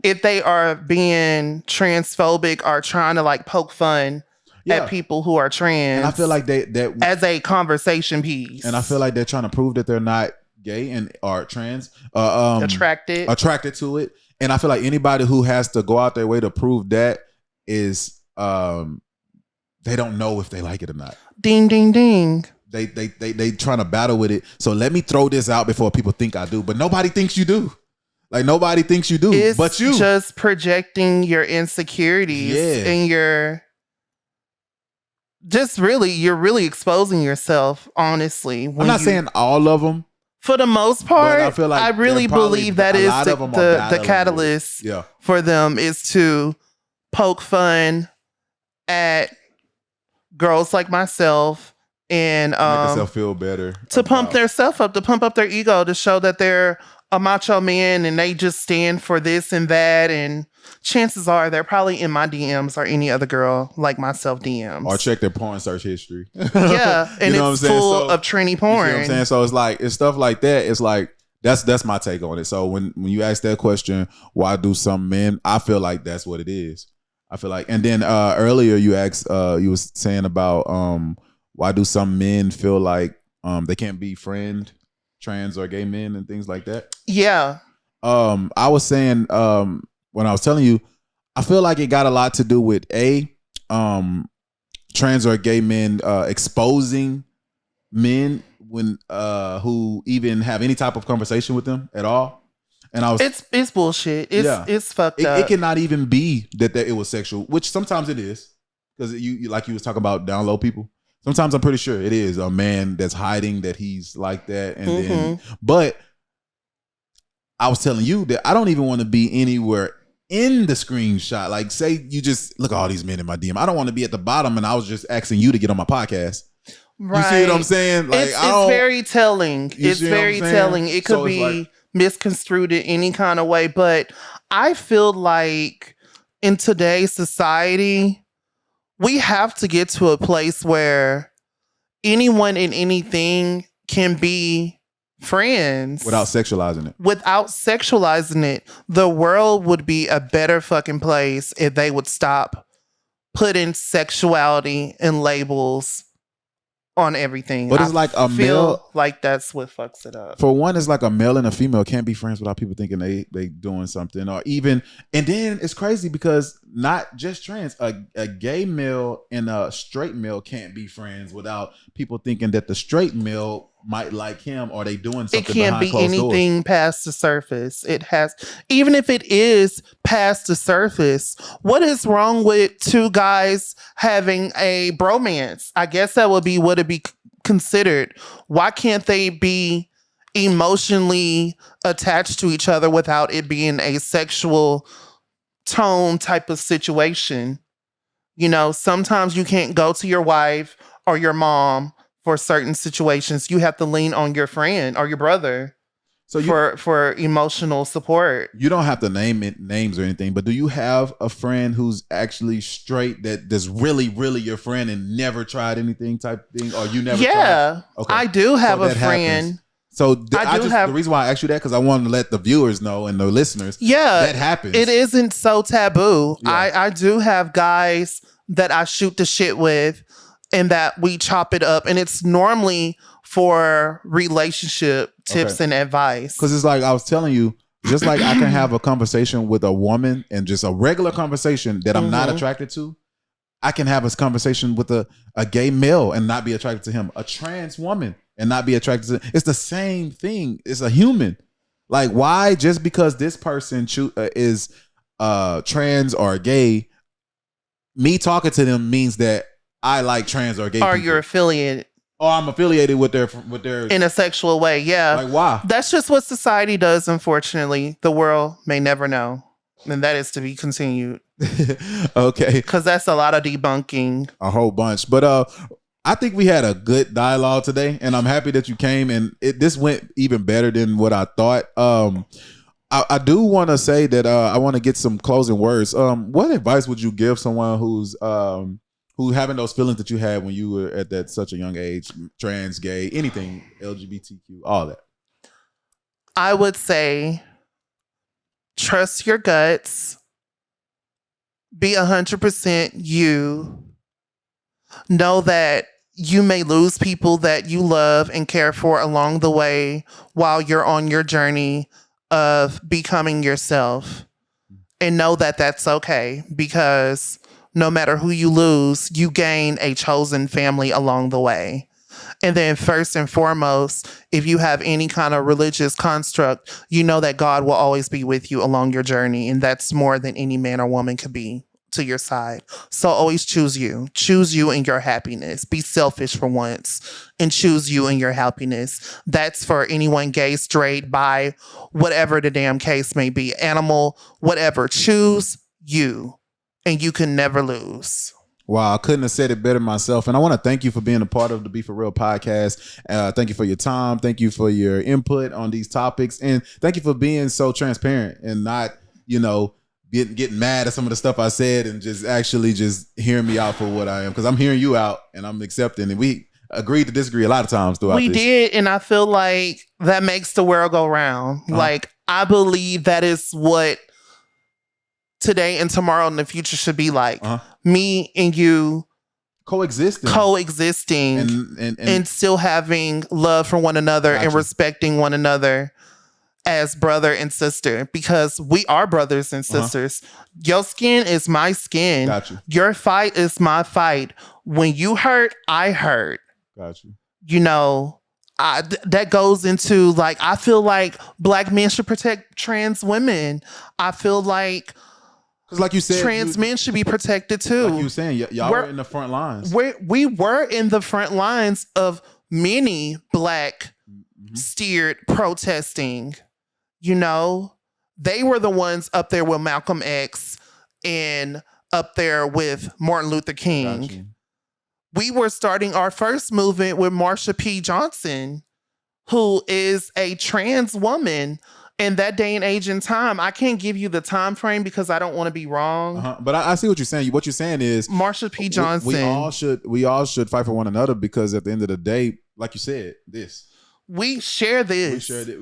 if they are being transphobic or trying to like poke fun at people who are trans, and I feel like that as a conversation piece, and I feel like they're trying to prove that they're not gay and are trans, attracted to it. And I feel like anybody who has to go out their way to prove that is, they don't know if they like it or not. Ding, ding, ding. They trying to battle with it. So let me throw this out before people think I do. But nobody thinks you do. Like, nobody thinks you do. But you just projecting your insecurities and you're really exposing yourself, honestly. I'm not saying all of them. For the most part, I feel like I really believe that is the catalyst for them is to poke fun at girls like myself and Make yourself feel better. to pump about- their self up, to pump up their ego, to show that they're a macho man and they just stand for this and that. And chances are they're probably in my DMs or any other girl like myself DMs. or check their porn search history. Yeah, and You know what I'm it's saying? full So- of tranny You see what I'm porn. saying? So it's like it's stuff like that. It's like that's my take on it. So when you ask that question, why do some men? I feel like that's what it is. I feel like, and then earlier you asked, you was saying about why do some men feel like they can't be trans or gay men and things like that. Yeah. I was saying when I was telling you, I feel like it got a lot to do with trans or gay men exposing men when who even have any type of conversation with them at all. And I was It's bullshit. It's fucked up. it cannot even be that it was sexual, which sometimes it is, because you like you was talking about down low people. Sometimes I'm pretty sure it is a man that's hiding that he's like that, and then but I was telling you that I don't even want to be anywhere in the screenshot. Like, say you just look at all these men in my DM. I don't want to be at the bottom, and I was just asking you to get on my podcast. Right. You see what I'm saying? Like, It's very telling. You It's see what I'm very saying? telling. It could So it's be like- misconstrued in any kind of way, but I feel like in today's society, we have to get to a place where anyone and anything can be friends without sexualizing it. without sexualizing it. The world would be a better fucking place if they would stop putting sexuality and labels on everything. But it's I like a feel male- like that's what fucks it up. For one, it's like a male and a female can't be friends without people thinking they doing something, or even. And then it's crazy because not just trans, a gay male and a straight male can't be friends without people thinking that the straight male might like him, or they doing something. It can't behind be closed doors. anything past the surface. It has, even if it is past the surface, what is wrong with two guys having a bromance? I guess that would be what it be considered. Why can't they be emotionally attached to each other without it being a sexual tone type of situation? You know, sometimes you can't go to your wife or your mom for certain situations. You have to lean on your friend or your brother So you for emotional support. you don't have to name it names or anything, but do you have a friend who's actually straight that's really your friend and never tried anything type thing, or you never? Yeah, tried? Okay. I do have a that friend. happens. So the reason why I asked you that, because I wanted to let the viewers know and the listeners, Yeah, that happens. it isn't so taboo. Yeah. I do have guys that I shoot the shit with and that we chop it up, and it's normally for relationship tips Okay. and advice. Because it's like I was telling you, just like I can have a conversation with a woman and just a regular conversation that I'm not Mhm. attracted to, I can have a conversation with a gay male and not be attracted to him, a trans woman and not be attracted to. It's the same thing. It's a human. Like, why just because this person is trans or gay, me talking to them means that I like trans or gay Or people. you're affiliated Or I'm affiliated with their in a sexual way. Yeah. like, why? That's just what society does, unfortunately. The world may never know. And that is to be continued. Okay, Because that's a lot of debunking. a whole bunch. But I think we had a good dialogue today, and I'm happy that you came. And this went even better than what I thought. I do want to say that I want to get some closing words. What advice would you give someone who's who having those feelings that you had when you were at that such a young age, trans, gay, anything, LGBTQ, all that? I would say trust your guts. Be 100% you. Know that you may lose people that you love and care for along the way while you're on your journey of becoming yourself. And know that that's okay, because no matter who you lose, you gain a chosen family along the way. And then first and foremost, if you have any kind of religious construct, you know that God will always be with you along your journey. And that's more than any man or woman could be to your side. So always choose you. Choose you and your happiness. Be selfish for once and choose you and your happiness. That's for anyone gay, straight, bi, whatever the damn case may be, animal, whatever. Choose you and you can never lose. Wow, I couldn't have said it better myself. And I want to thank you for being a part of the Be For Real podcast. Thank you for your time. Thank you for your input on these topics. And thank you for being so transparent and not, getting mad at some of the stuff I said and just actually just hearing me out for what I am. Because I'm hearing you out and I'm accepting. And we agreed to disagree a lot of times throughout We this. did, and I feel like that makes the world go round. Like, I believe that is what today and tomorrow in the future should be like. Me and you coexisting and still having love for one another and respecting one another as brother and sister, because we are brothers and sisters. Your skin is my skin. Got you. Your fight is my fight. When you hurt, I hurt. Got you. That goes into, like, I feel like Black men should protect trans women. I feel like, because like you said, trans men should be protected too. Like you were saying, y'all were in the front lines. We were in the front lines of many Black steered protesting. They were the ones up there with Malcolm X and up there with Martin Luther King. We were starting our first movement with Marsha P. Johnson, who is a trans woman. In that day and age and time, I can't give you the time frame because I don't want to be wrong. But I see what you're saying. What you're saying is Marsha P. Johnson. We all should fight for one another, because at the end of the day, like you said, we share this. We share it.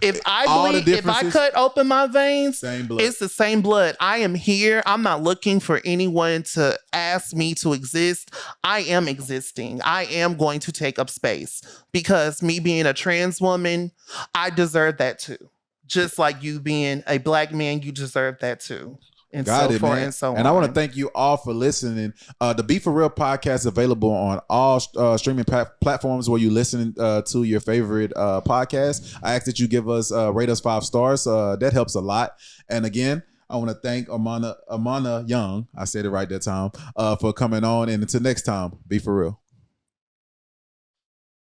If I cut open my veins, same blood. It's the same blood. I am here. I'm not looking for anyone to ask me to exist. I am existing. I am going to take up space, because me being a trans woman, I deserve that too. Just like you being a Black man, you deserve that too. And Got so it, forth man. and so on. And I want to thank you all for listening. The Be For Real podcast is available on all streaming platforms where you listen to your favorite podcast. I ask that you give us rate us 5 stars. That helps a lot. And again, I want to thank Amana Young, I said it right that time, for coming on. And until next time, Be For Real.